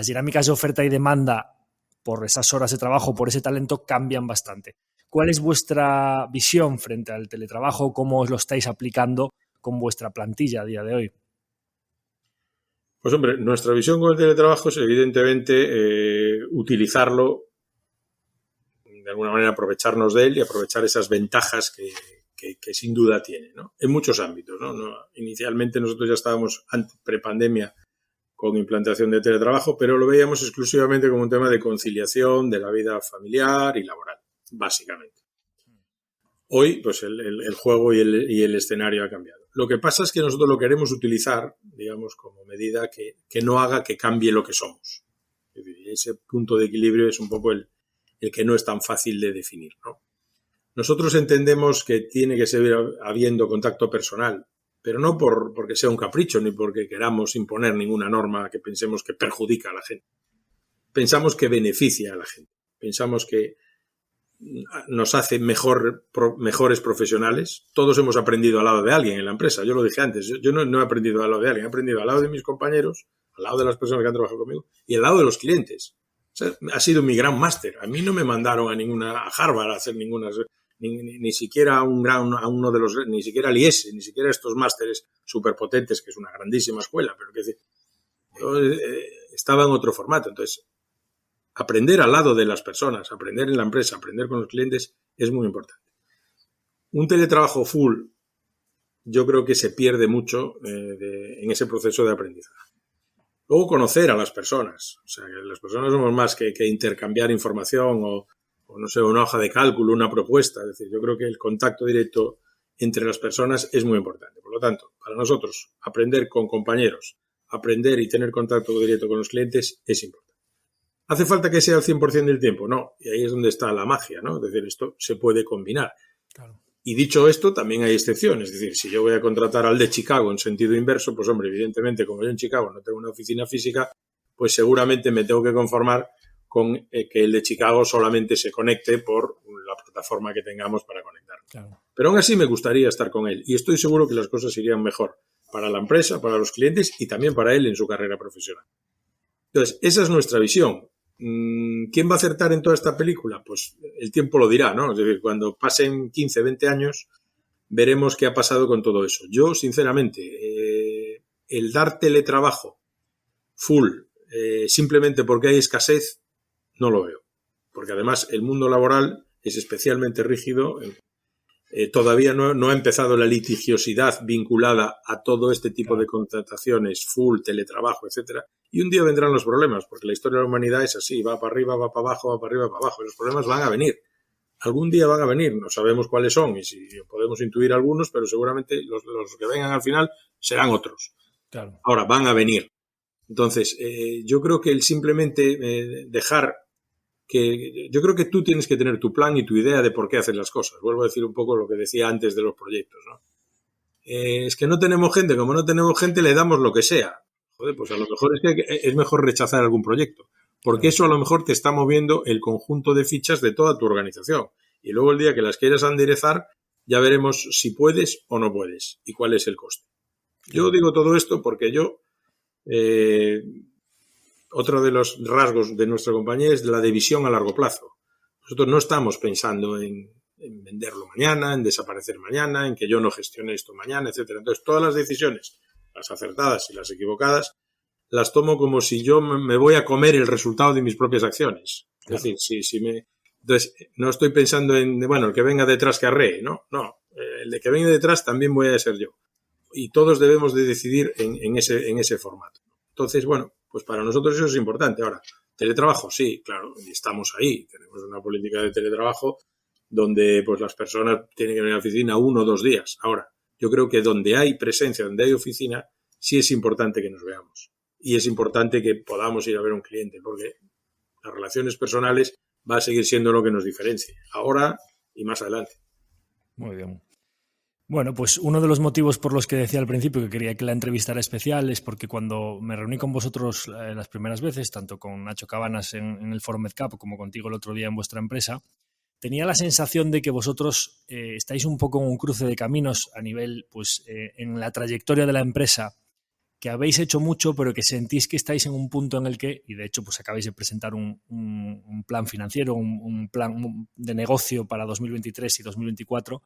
dinámicas de oferta y demanda por esas horas de trabajo, por ese talento, cambian bastante. ¿Cuál es vuestra visión frente al teletrabajo? ¿Cómo os lo estáis aplicando con vuestra plantilla a día de hoy? Pues hombre, nuestra visión con el teletrabajo es evidentemente utilizarlo, de alguna manera aprovecharnos de él y aprovechar esas ventajas que sin duda tiene, ¿no? En muchos ámbitos, ¿no? Inicialmente nosotros ya estábamos prepandemia con implantación de teletrabajo, pero lo veíamos exclusivamente como un tema de conciliación de la vida familiar y laboral, básicamente. Hoy, pues el juego y el escenario ha cambiado. Lo que pasa es que nosotros lo queremos utilizar, digamos, como medida que no haga que cambie lo que somos. Es decir, ese punto de equilibrio es un poco el que no es tan fácil de definir, ¿no? Nosotros entendemos que tiene que seguir habiendo contacto personal, pero no porque sea un capricho ni porque queramos imponer ninguna norma que pensemos que perjudica a la gente. Pensamos que beneficia a la gente. Pensamos que nos hace mejores profesionales. Todos hemos aprendido al lado de alguien en la empresa. Yo lo dije antes. Yo no he aprendido al lado de alguien. He aprendido al lado de mis compañeros, al lado de las personas que han trabajado conmigo y al lado de los clientes. O sea, ha sido mi gran máster. A mí no me mandaron a Harvard a hacer ninguna, ni siquiera a uno de los, ni siquiera al IES, ni siquiera estos másteres superpotentes, que es una grandísima escuela, pero que yo estaba en otro formato. Entonces, aprender al lado de las personas, aprender en la empresa, aprender con los clientes es muy importante. Un teletrabajo full, yo creo que se pierde mucho en ese proceso de aprendizaje. Luego conocer a las personas. O sea, que las personas somos más que intercambiar información o no sé, una hoja de cálculo, una propuesta. Es decir, yo creo que el contacto directo entre las personas es muy importante. Por lo tanto, para nosotros, aprender con compañeros, aprender y tener contacto directo con los clientes es importante. ¿Hace falta que sea el 100% del tiempo? No. Y ahí es donde está la magia, ¿no? Es decir, esto se puede combinar. Claro. Y dicho esto, también hay excepciones. Es decir, si yo voy a contratar al de Chicago en sentido inverso, pues hombre, evidentemente, como yo en Chicago no tengo una oficina física, pues seguramente me tengo que conformar con que el de Chicago solamente se conecte por la plataforma que tengamos para conectar. Claro. Pero aún así me gustaría estar con él. Y estoy seguro que las cosas irían mejor para la empresa, para los clientes y también para él en su carrera profesional. Entonces, esa es nuestra visión. ¿Quién va a acertar en toda esta película? Pues el tiempo lo dirá, ¿no? Es decir, cuando pasen 15, 20 años, veremos qué ha pasado con todo eso. Yo, sinceramente, el dar teletrabajo full simplemente porque hay escasez, no lo veo. Porque además el mundo laboral es especialmente rígido. Todavía no ha empezado la litigiosidad vinculada a todo este tipo de contrataciones, full, teletrabajo, etcétera. Y un día vendrán los problemas, porque la historia de la humanidad es así, va para arriba, va para abajo, va para arriba, va para abajo. Y los problemas van a venir. Algún día van a venir, no sabemos cuáles son y si podemos intuir algunos, pero seguramente los que vengan al final serán otros. Claro. Ahora, van a venir. Entonces, yo creo que el simplemente dejar yo creo que tú tienes que tener tu plan y tu idea de por qué hacer las cosas. Vuelvo a decir un poco lo que decía antes de los proyectos, ¿no? Es que no tenemos gente, como no tenemos gente le damos lo que sea. Joder, pues a lo mejor es que es mejor rechazar algún proyecto, porque eso a lo mejor te está moviendo el conjunto de fichas de toda tu organización. Y luego el día que las quieras enderezar, ya veremos si puedes o no puedes y cuál es el coste. Yo digo todo esto porque otro de los rasgos de nuestra compañía es la de visión a largo plazo. Nosotros no estamos pensando en venderlo mañana, en desaparecer mañana, en que yo no gestione esto mañana, etcétera. Entonces, todas las decisiones, las acertadas y las equivocadas, las tomo como si yo me voy a comer el resultado de mis propias acciones. Claro. Es decir, entonces, no estoy pensando en, el que venga detrás que arree, ¿no? No, el de que venga detrás también voy a ser yo. Y todos debemos de decidir en ese formato. Entonces, pues para nosotros eso es importante. Ahora, teletrabajo, sí, claro, estamos ahí. Tenemos una política de teletrabajo donde pues las personas tienen que venir a la oficina 1 o 2 días. Ahora, yo creo que donde hay presencia, donde hay oficina, sí es importante que nos veamos. Y es importante que podamos ir a ver a un cliente, porque las relaciones personales va a seguir siendo lo que nos diferencie, ahora y más adelante. Muy bien. Bueno, pues uno de los motivos por los que decía al principio que quería que la entrevista era especial es porque cuando me reuní con vosotros las primeras veces, tanto con Nacho Cabanas en el Foro MedCap como contigo el otro día en vuestra empresa, tenía la sensación de que vosotros estáis un poco en un cruce de caminos a nivel, pues, en la trayectoria de la empresa, que habéis hecho mucho, pero que sentís que estáis en un punto en el que, y de hecho pues acabáis de presentar un plan financiero, un plan de negocio para 2023 y 2024,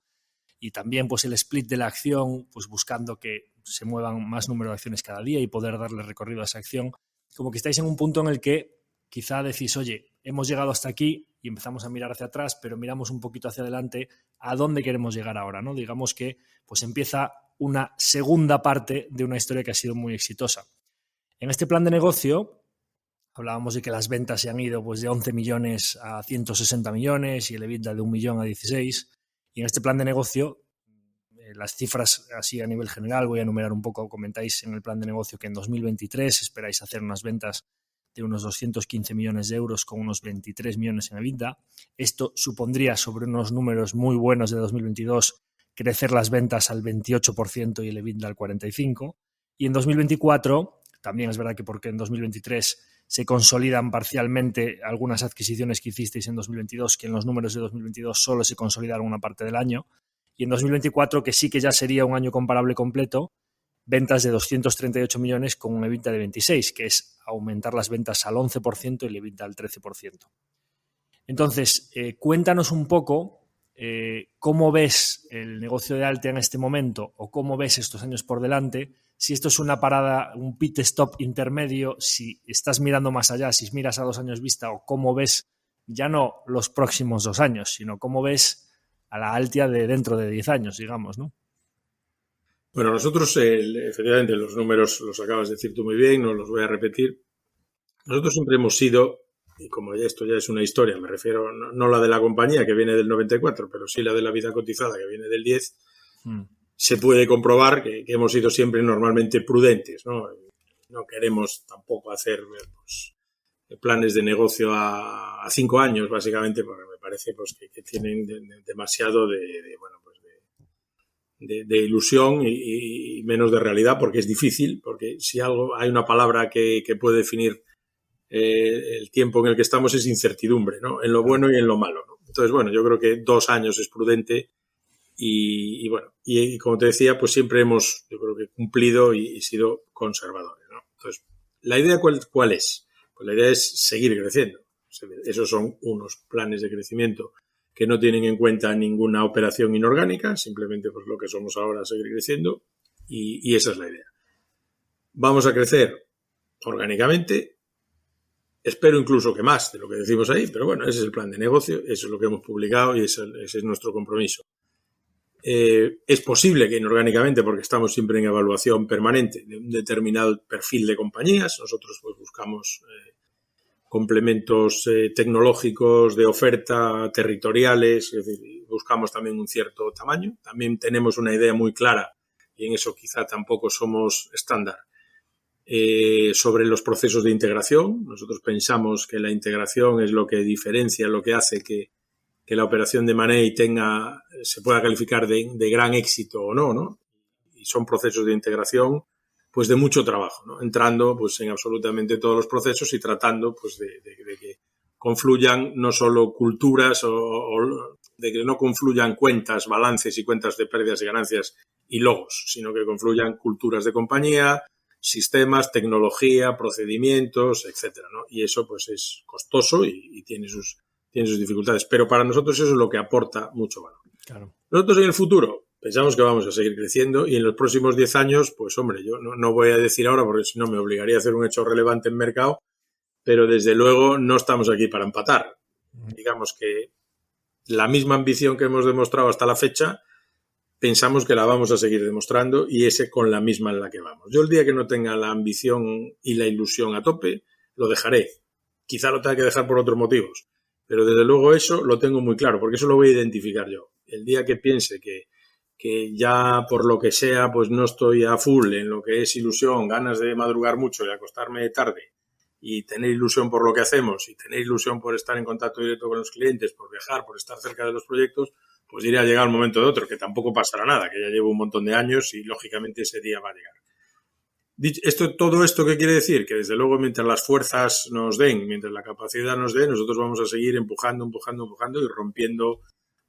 y también pues el split de la acción, pues buscando que se muevan más número de acciones cada día y poder darle recorrido a esa acción, como que estáis en un punto en el que quizá decís, oye, hemos llegado hasta aquí y empezamos a mirar hacia atrás, pero miramos un poquito hacia adelante a dónde queremos llegar ahora, ¿no? Digamos que pues empieza una segunda parte de una historia que ha sido muy exitosa. En este plan de negocio hablábamos de que las ventas se han ido pues, de 11 millones a 160 millones y el EBITDA de 1 millón a 16. Y en este plan de negocio, las cifras así a nivel general, voy a enumerar un poco, comentáis en el plan de negocio que en 2023 esperáis hacer unas ventas de unos 215 millones de euros con unos 23 millones en EBITDA. Esto supondría sobre unos números muy buenos de 2022 crecer las ventas al 28% y el EBITDA al 45%. Y en 2024, también es verdad que porque en 2023 se consolidan parcialmente algunas adquisiciones que hicisteis en 2022, que en los números de 2022 solo se consolidaron una parte del año. Y en 2024, que sí que ya sería un año comparable completo, ventas de 238 millones con un EBITDA de 26, que es aumentar las ventas al 11% y el EBITDA al 13%. Entonces, cuéntanos un poco cómo ves el negocio de Altea en este momento o cómo ves estos años por delante, si esto es una parada, un pit stop intermedio, si estás mirando más allá, si miras a 2 años vista o cómo ves ya no los próximos 2 años, sino cómo ves a la Altea de dentro de 10 años, digamos, ¿no? Bueno, nosotros, efectivamente, los números los acabas de decir tú muy bien, no los voy a repetir. Nosotros siempre hemos sido, y como esto ya es una historia, me refiero no la de la compañía que viene del 94, pero sí la de la vida cotizada que viene del 10, se puede comprobar que hemos sido siempre normalmente prudentes, ¿no? No queremos tampoco hacer pues, planes de negocio a 5 años, básicamente, porque me parece pues, que tienen demasiado de ilusión y menos de realidad, porque es difícil, porque si algo hay una palabra que puede definir el tiempo en el que estamos es incertidumbre, ¿no? En lo bueno y en lo malo, ¿no? Entonces, bueno, yo creo que 2 años es prudente y bueno, y como te decía, pues siempre hemos, yo creo que cumplido y sido conservadores, ¿no? Entonces, ¿la idea cuál es? Pues la idea es seguir creciendo. Esos son unos planes de crecimiento que no tienen en cuenta ninguna operación inorgánica, simplemente pues lo que somos ahora, seguir creciendo, y esa es la idea. Vamos a crecer orgánicamente, espero incluso que más de lo que decimos ahí, pero bueno, ese es el plan de negocio, eso es lo que hemos publicado y ese es nuestro compromiso. Es posible que inorgánicamente, porque estamos siempre en evaluación permanente de un determinado perfil de compañías, nosotros pues buscamos complementos tecnológicos de oferta territoriales, es decir, buscamos también un cierto tamaño. También tenemos una idea muy clara, y en eso quizá tampoco somos estándar, sobre los procesos de integración. Nosotros pensamos que la integración es lo que diferencia, lo que hace que la operación de Money se pueda calificar de gran éxito o no, ¿no? Y son procesos de integración pues de mucho trabajo, ¿no? Entrando pues en absolutamente todos los procesos y tratando pues de que confluyan no solo culturas o de que no confluyan cuentas, balances y cuentas de pérdidas y ganancias y logos, sino que confluyan culturas de compañía, sistemas, tecnología, procedimientos, etcétera, ¿no? Y eso pues es costoso y tiene sus dificultades, pero para nosotros eso es lo que aporta mucho valor. Claro. Nosotros en el futuro pensamos que vamos a seguir creciendo y en los próximos 10 años, pues hombre, yo no voy a decir ahora porque si no me obligaría a hacer un hecho relevante en mercado, pero desde luego no estamos aquí para empatar. Digamos que la misma ambición que hemos demostrado hasta la fecha, pensamos que la vamos a seguir demostrando y ese con la misma en la que vamos. Yo el día que no tenga la ambición y la ilusión a tope, lo dejaré. Quizá lo tenga que dejar por otros motivos, pero desde luego eso lo tengo muy claro, porque eso lo voy a identificar yo. El día que piense que ya por lo que sea pues no estoy a full en lo que es ilusión, ganas de madrugar mucho y acostarme tarde y tener ilusión por lo que hacemos y tener ilusión por estar en contacto directo con los clientes, por viajar, por estar cerca de los proyectos, pues irá a llegar el momento de otro, que tampoco pasará nada, que ya llevo un montón de años y lógicamente ese día va a llegar. Todo esto, ¿qué quiere decir? Que desde luego mientras las fuerzas nos den, mientras la capacidad nos dé, nosotros vamos a seguir empujando y rompiendo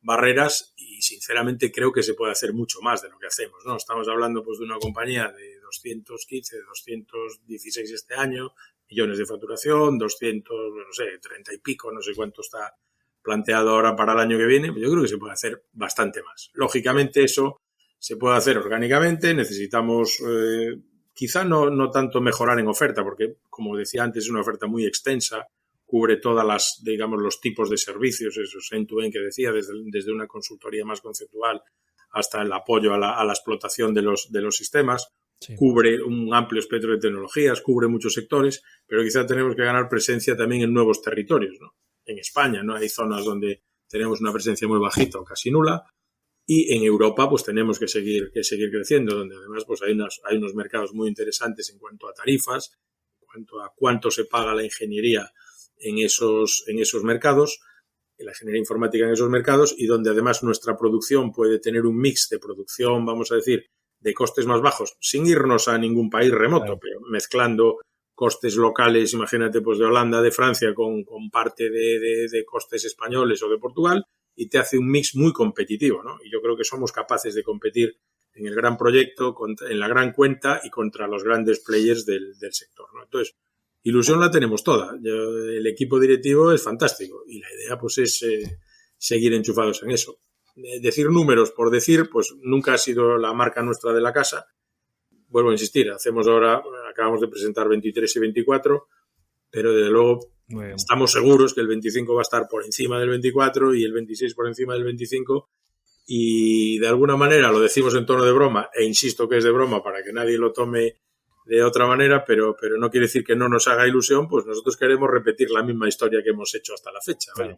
barreras y sinceramente creo que se puede hacer mucho más de lo que hacemos, ¿no? Estamos hablando pues de una compañía de 215, 216 este año, millones de facturación, 30 y pico, no sé cuánto está planteado ahora para el año que viene, yo creo que se puede hacer bastante más. Lógicamente eso se puede hacer orgánicamente, necesitamos quizá no tanto mejorar en oferta, porque como decía antes es una oferta muy extensa, cubre todas las, digamos, los tipos de servicios, esos end-to-end que decía, desde una consultoría más conceptual hasta el apoyo a la explotación de los sistemas, sí. Cubre un amplio espectro de tecnologías, cubre muchos sectores, pero quizá tenemos que ganar presencia también en nuevos territorios, ¿no? En España, ¿no? Hay zonas donde tenemos una presencia muy bajita o casi nula, y en Europa pues tenemos que seguir creciendo, donde además pues hay unos mercados muy interesantes en cuanto a tarifas, en cuanto a cuánto se paga la ingeniería en esos mercados, la ingeniería informática en esos mercados, y donde además nuestra producción puede tener un mix de producción, vamos a decir, de costes más bajos, sin irnos a ningún país remoto, claro, pero mezclando costes locales, imagínate, pues de Holanda, de Francia, con parte de costes españoles o de Portugal, y te hace un mix muy competitivo, ¿no? Y yo creo que somos capaces de competir en el gran proyecto, en la gran cuenta y contra los grandes players del sector, ¿no? Entonces, ilusión la tenemos toda. El equipo directivo es fantástico y la idea pues es seguir enchufados en eso. Decir números por decir, pues nunca ha sido la marca nuestra de la casa. Vuelvo a insistir, acabamos de presentar 23 y 24, pero desde luego estamos seguros que el 25 va a estar por encima del 24 y el 26 por encima del 25, y de alguna manera lo decimos en tono de broma, e insisto que es de broma para que nadie lo tome de otra manera, pero no quiere decir que no nos haga ilusión, pues nosotros queremos repetir la misma historia que hemos hecho hasta la fecha, ¿vale?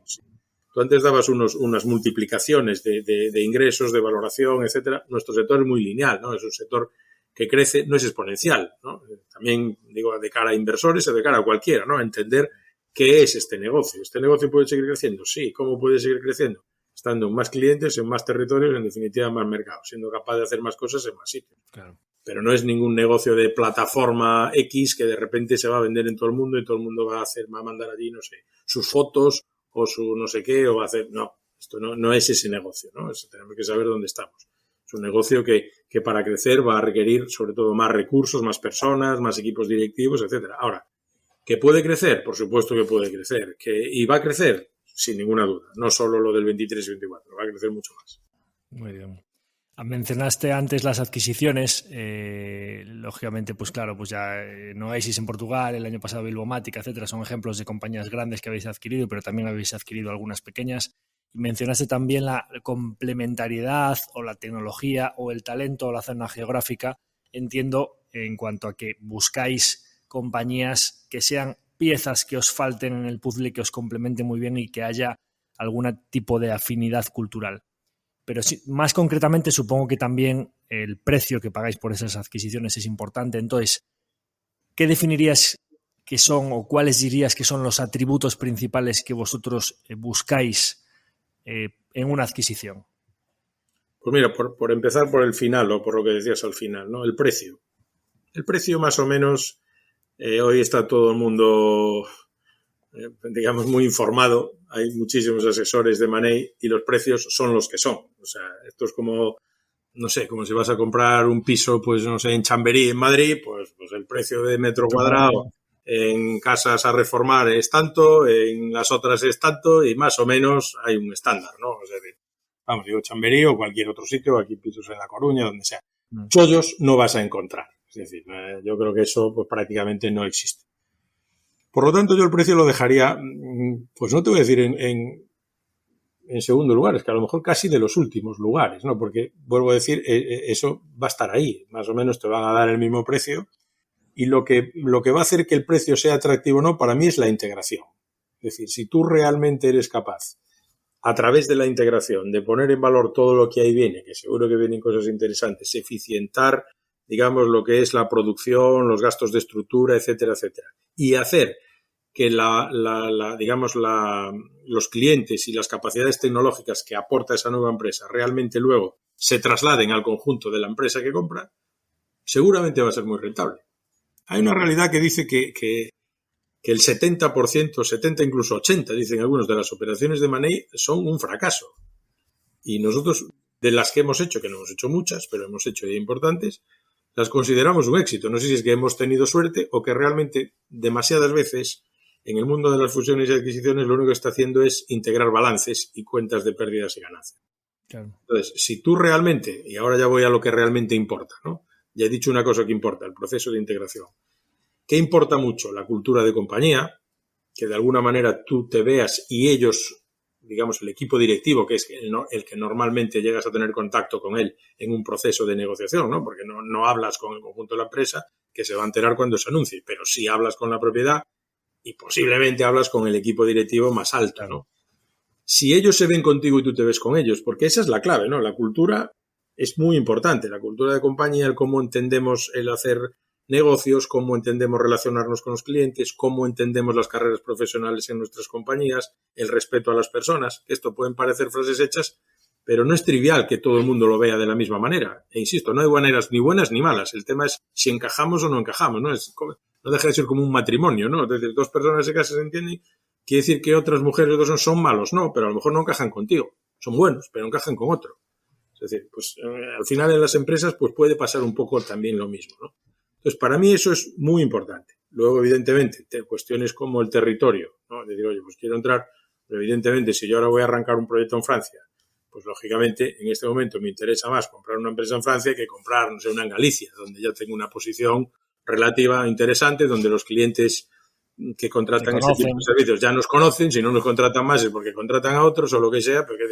Tú antes dabas unas multiplicaciones de ingresos, de valoración, etcétera. Nuestro sector es muy lineal, ¿no? Es un sector que crece, no es exponencial, ¿no? También digo de cara a inversores o de cara a cualquiera, ¿no? Entender qué es este negocio. ¿Este negocio puede seguir creciendo? Sí. ¿Cómo puede seguir creciendo? Estando en más clientes, en más territorios, en definitiva en más mercados, siendo capaz de hacer más cosas en más sitios. Claro. Pero no es ningún negocio de plataforma X que de repente se va a vender en todo el mundo y todo el mundo va a mandar allí, no sé, sus fotos o su no sé qué, o va a hacer... No, esto no es ese negocio, ¿no? Tenemos que saber dónde estamos. Es un negocio que para crecer va a requerir sobre todo más recursos, más personas, más equipos directivos, etcétera. Ahora, ¿que puede crecer? Por supuesto que puede crecer. ¿Y va a crecer? Sin ninguna duda. No solo lo del 23 y 24, va a crecer mucho más. Muy bien. Mencionaste antes las adquisiciones, lógicamente, pues claro, pues ya Noesis en Portugal, el año pasado Bilbomática, etcétera, son ejemplos de compañías grandes que habéis adquirido, pero también habéis adquirido algunas pequeñas. Y mencionaste también la complementariedad o la tecnología o el talento o la zona geográfica. Entiendo en cuanto a que buscáis compañías que sean piezas que os falten en el puzzle, que os complementen muy bien y que haya algún tipo de afinidad cultural. Pero sí, más concretamente supongo que también el precio que pagáis por esas adquisiciones es importante. Entonces, ¿qué definirías que son o cuáles dirías que son los atributos principales que vosotros buscáis en una adquisición? Pues mira, por empezar por el final o por lo que decías al final, ¿no? El precio. El precio más o menos, hoy está todo el mundo... digamos, muy informado. Hay muchísimos asesores de M&A y los precios son los que son. O sea, esto es como, no sé, como si vas a comprar un piso, pues no sé, en Chamberí, en Madrid, pues el precio de metro cuadrado en casas a reformar es tanto, en las otras es tanto, y más o menos hay un estándar, ¿no? O sea, vamos, digo Chamberí o cualquier otro sitio, aquí pisos en La Coruña, donde sea. Chollos no vas a encontrar. Es decir, yo creo que eso pues prácticamente no existe. Por lo tanto, yo el precio lo dejaría, pues no te voy a decir en segundo lugar, es que a lo mejor casi de los últimos lugares, ¿no? Porque, vuelvo a decir, eso va a estar ahí, más o menos te van a dar el mismo precio, y lo que va a hacer que el precio sea atractivo o no, para mí es la integración. Es decir, si tú realmente eres capaz, a través de la integración, de poner en valor todo lo que ahí viene, que seguro que vienen cosas interesantes, eficientar, digamos, lo que es la producción, los gastos de estructura, etcétera, etcétera, y hacer que los clientes y las capacidades tecnológicas que aporta esa nueva empresa realmente luego se trasladen al conjunto de la empresa que compra, seguramente va a ser muy rentable. Hay una realidad que dice que el 70%, 70, incluso 80%, dicen algunos, de las operaciones de M&A son un fracaso. Y nosotros, de las que hemos hecho, que no hemos hecho muchas, pero hemos hecho ya importantes, las consideramos un éxito. No sé si es que hemos tenido suerte o que realmente demasiadas veces en el mundo de las fusiones y adquisiciones lo único que está haciendo es integrar balances y cuentas de pérdidas y ganancias. Claro. Entonces, si tú realmente, y ahora ya voy a lo que realmente importa, ¿no? Ya he dicho una cosa que importa, el proceso de integración. ¿Qué importa mucho? La cultura de compañía, que de alguna manera tú te veas y ellos, digamos, el equipo directivo, que es el que normalmente llegas a tener contacto con él en un proceso de negociación, ¿no? Porque no hablas con el conjunto de la empresa, que se va a enterar cuando se anuncie, pero sí hablas con la propiedad y posiblemente hablas con el equipo directivo más alto, ¿no? Si ellos se ven contigo y tú te ves con ellos, porque esa es la clave, ¿no? La cultura es muy importante, la cultura de compañía, el cómo entendemos el hacer negocios, cómo entendemos relacionarnos con los clientes, cómo entendemos las carreras profesionales en nuestras compañías, el respeto a las personas. Esto pueden parecer frases hechas, pero no es trivial que todo el mundo lo vea de la misma manera. E insisto, no hay maneras ni buenas ni malas. El tema es si encajamos o no encajamos, ¿no? No deja de ser como un matrimonio, ¿no? Desde dos personas se casan, se entienden, quiere decir que otras mujeres o otros son malos, no, pero a lo mejor no encajan contigo. Son buenos, pero encajan con otro. Es decir, pues al final en las empresas pues puede pasar un poco también lo mismo, ¿no? Entonces, para mí eso es muy importante. Luego, evidentemente, cuestiones como el territorio, ¿no? De decir, oye, pues quiero entrar, pero evidentemente, si yo ahora voy a arrancar un proyecto en Francia, pues lógicamente, en este momento me interesa más comprar una empresa en Francia que comprar, no sé, una en Galicia, donde ya tengo una posición relativa interesante, donde los clientes que contratan ese tipo de servicios ya nos conocen, si no nos contratan más es porque contratan a otros o lo que sea, porque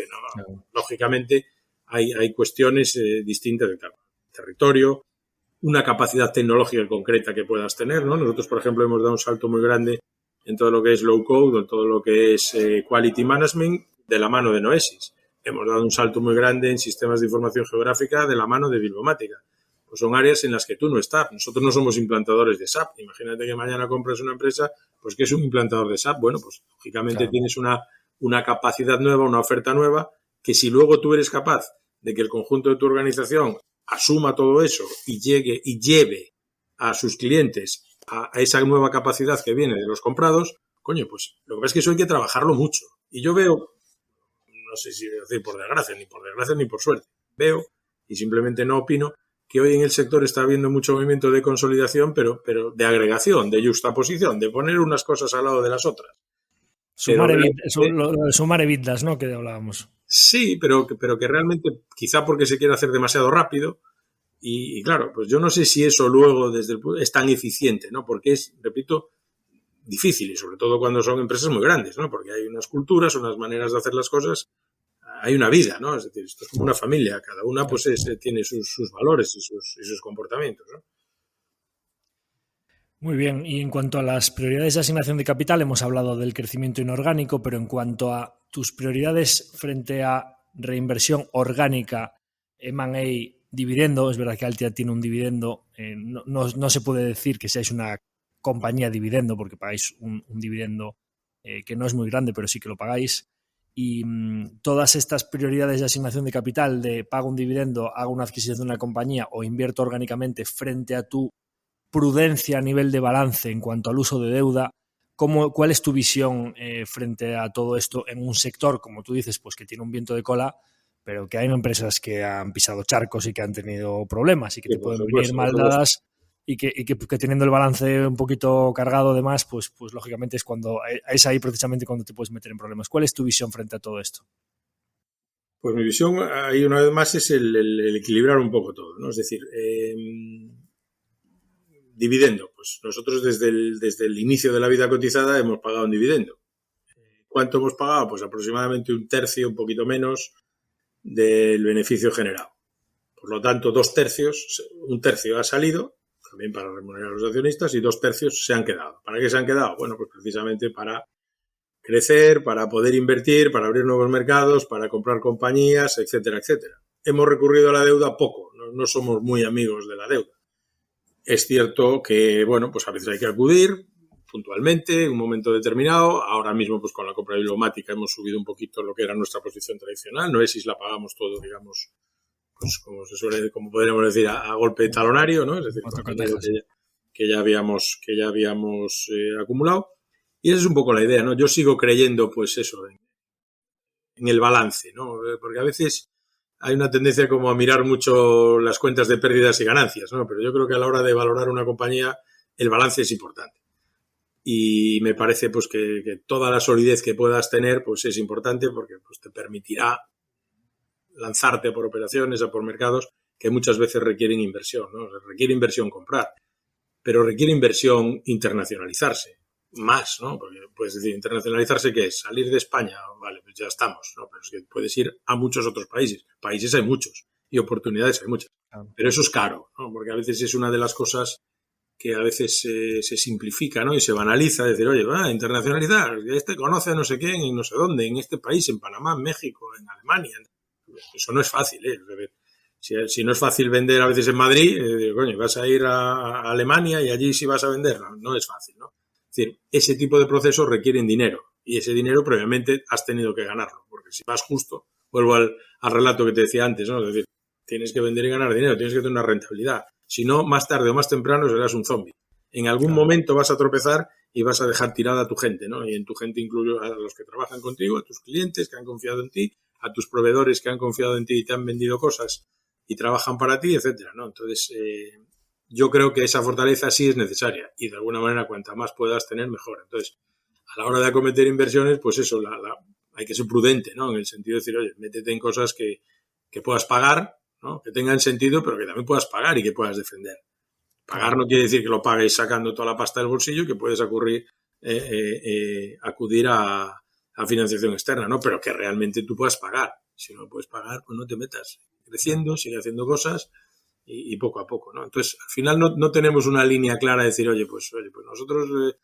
lógicamente hay cuestiones distintas de territorio, una capacidad tecnológica concreta que puedas tener, ¿no? Nosotros, por ejemplo, hemos dado un salto muy grande en todo lo que es low code, en todo lo que es quality management, de la mano de Noesis. Hemos dado un salto muy grande en sistemas de información geográfica de la mano de Bilbomática. Pues son áreas en las que tú no estás. Nosotros no somos implantadores de SAP. Imagínate que mañana compras una empresa, pues que es un implantador de SAP. Bueno, pues lógicamente tienes una capacidad nueva, una oferta nueva, que si luego tú eres capaz de que el conjunto de tu organización asuma todo eso y lleve a sus clientes a esa nueva capacidad que viene de los comprados, coño, pues lo que pasa es que eso hay que trabajarlo mucho. Y yo veo, no sé si decir por desgracia ni por suerte, veo, y simplemente no opino, que hoy en el sector está habiendo mucho movimiento de consolidación, pero de agregación, de juxtaposición, de poner unas cosas al lado de las otras. Sumar evitas, ¿no? Que hablábamos. Sí, pero que realmente, quizá porque se quiere hacer demasiado rápido, y claro, pues yo no sé si eso luego es tan eficiente, ¿no? Porque es, repito, difícil, y sobre todo cuando son empresas muy grandes, ¿no? Porque hay unas culturas, unas maneras de hacer las cosas, hay una vida, ¿no? Es decir, esto es como una familia, cada una pues tiene sus valores y sus comportamientos, ¿no? Muy bien, y en cuanto a las prioridades de asignación de capital, hemos hablado del crecimiento inorgánico, pero en cuanto a tus prioridades frente a reinversión orgánica, M&A, dividendo, es verdad que Altia tiene un dividendo, no se puede decir que seáis una compañía dividendo, porque pagáis un dividendo que no es muy grande, pero sí que lo pagáis, y todas estas prioridades de asignación de capital, de pago un dividendo, hago una adquisición de una compañía o invierto orgánicamente frente a tu prudencia a nivel de balance en cuanto al uso de deuda, ¿cuál es tu visión frente a todo esto en un sector, como tú dices, pues que tiene un viento de cola, pero que hay empresas que han pisado charcos y que han tenido problemas y que te pueden venir mal dadas y que teniendo el balance un poquito cargado de más, pues lógicamente es ahí precisamente cuando te puedes meter en problemas. ¿Cuál es tu visión frente a todo esto? Pues mi visión ahí una vez más es el equilibrar un poco todo, ¿no? Es decir, dividendo, pues nosotros desde el inicio de la vida cotizada hemos pagado un dividendo. ¿Cuánto hemos pagado? Pues aproximadamente un tercio, un poquito menos, del beneficio generado. Por lo tanto, un tercio ha salido, también para remunerar a los accionistas, y 2 tercios se han quedado. ¿Para qué se han quedado? Bueno, pues precisamente para crecer, para poder invertir, para abrir nuevos mercados, para comprar compañías, etcétera, etcétera. Hemos recurrido a la deuda poco, no somos muy amigos de la deuda. Es cierto que, bueno, pues a veces hay que acudir puntualmente, en un momento determinado. Ahora mismo, pues con la compra de Bibliomática hemos subido un poquito lo que era nuestra posición tradicional. No es si la pagamos todo, digamos, pues como podríamos decir, a golpe de talonario, ¿no? Es decir, que ya habíamos acumulado. Y esa es un poco la idea, ¿no? Yo sigo creyendo, pues eso, en el balance, ¿no? Porque a veces hay una tendencia como a mirar mucho las cuentas de pérdidas y ganancias, ¿no? Pero yo creo que a la hora de valorar una compañía, el balance es importante. Y me parece pues que toda la solidez que puedas tener pues es importante porque pues te permitirá lanzarte por operaciones o por mercados que muchas veces requieren inversión, ¿no? Requiere inversión comprar, pero requiere inversión internacionalizarse, más, ¿no? Porque puedes decir, internacionalizarse, ¿qué es? Salir de España, vale, pues ya estamos, ¿no? Pero es que puedes ir a muchos otros países. Países hay muchos y oportunidades hay muchas. Pero eso es caro, ¿no? Porque a veces es una de las cosas que a veces se simplifica, ¿no? Y se banaliza, decir, oye, internacionalizar, este conoce a no sé quién, en no sé dónde, en este país, en Panamá, en México, en Alemania. Eso no es fácil, ¿eh? Si no es fácil vender a veces en Madrid, coño, vas a ir a Alemania y allí sí vas a vender, no es fácil, ¿no? Es decir, ese tipo de procesos requieren dinero y ese dinero previamente has tenido que ganarlo, porque si vas justo, vuelvo al relato que te decía antes, ¿no? Es decir, tienes que vender y ganar dinero, tienes que tener una rentabilidad. Si no, más tarde o más temprano serás un zombie. En algún momento vas a tropezar y vas a dejar tirada a tu gente, ¿no? Y en tu gente incluyo a los que trabajan contigo, a tus clientes que han confiado en ti, a tus proveedores que han confiado en ti y te han vendido cosas y trabajan para ti, etcétera, ¿no? Entonces, yo creo que esa fortaleza sí es necesaria y de alguna manera cuanta más puedas tener, mejor. Entonces, a la hora de acometer inversiones, pues eso, hay que ser prudente, ¿no? En el sentido de decir, oye, métete en cosas que puedas pagar, ¿no? Que tengan sentido, pero que también puedas pagar y que puedas defender. Pagar no quiere decir que lo pagues sacando toda la pasta del bolsillo y que puedes acudir a financiación externa, ¿no? Pero que realmente tú puedas pagar. Si no puedes pagar, pues no te metas. Creciendo, sigue haciendo cosas y poco a poco, ¿no? Entonces, al final no tenemos una línea clara de decir, oye, pues nosotros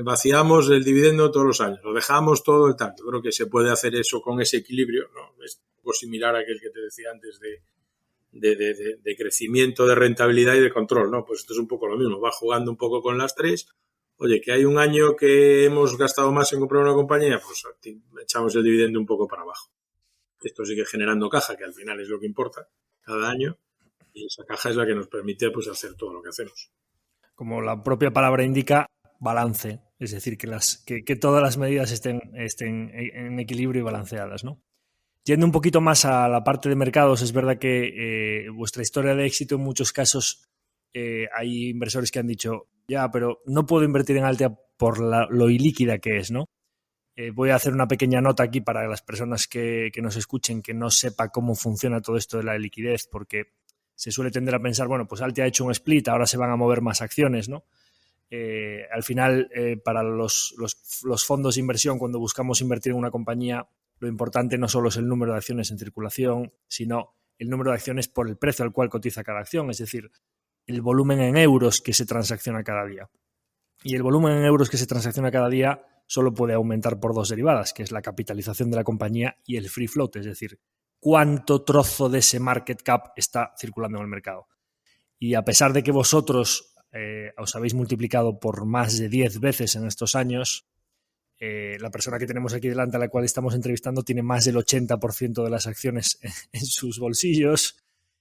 vaciamos el dividendo todos los años, lo dejamos todo el tanto. Creo que se puede hacer eso con ese equilibrio, ¿no? Es un poco similar a aquel que te decía antes de crecimiento, de rentabilidad y de control, ¿no? Pues esto es un poco lo mismo, va jugando un poco con las tres. Oye, que hay un año que hemos gastado más en comprar una compañía, pues echamos el dividendo un poco para abajo. Esto sigue generando caja, que al final es lo que importa cada año, y esa caja es la que nos permite pues hacer todo lo que hacemos. Como la propia palabra indica, balance, es decir, que todas las medidas estén en equilibrio y balanceadas, ¿no? Yendo un poquito más a la parte de mercados, es verdad que vuestra historia de éxito en muchos casos hay inversores que han dicho, ya, pero no puedo invertir en Altia por lo ilíquida que es, ¿no? Voy a hacer una pequeña nota aquí para las personas que nos escuchen que no sepa cómo funciona todo esto de la liquidez, porque se suele tender a pensar, bueno, pues Altia ha hecho un split, ahora se van a mover más acciones, ¿no? Al final, para los fondos de inversión, cuando buscamos invertir en una compañía, lo importante no solo es el número de acciones en circulación, sino el número de acciones por el precio al cual cotiza cada acción, es decir, el volumen en euros que se transacciona cada día. Y el volumen en euros que se transacciona cada día solo puede aumentar por dos derivadas, que es la capitalización de la compañía y el free float, es decir, cuánto trozo de ese market cap está circulando en el mercado. Y a pesar de que vosotros os habéis multiplicado por más de 10 veces en estos años, la persona que tenemos aquí delante a la cual estamos entrevistando tiene más del 80% de las acciones en sus bolsillos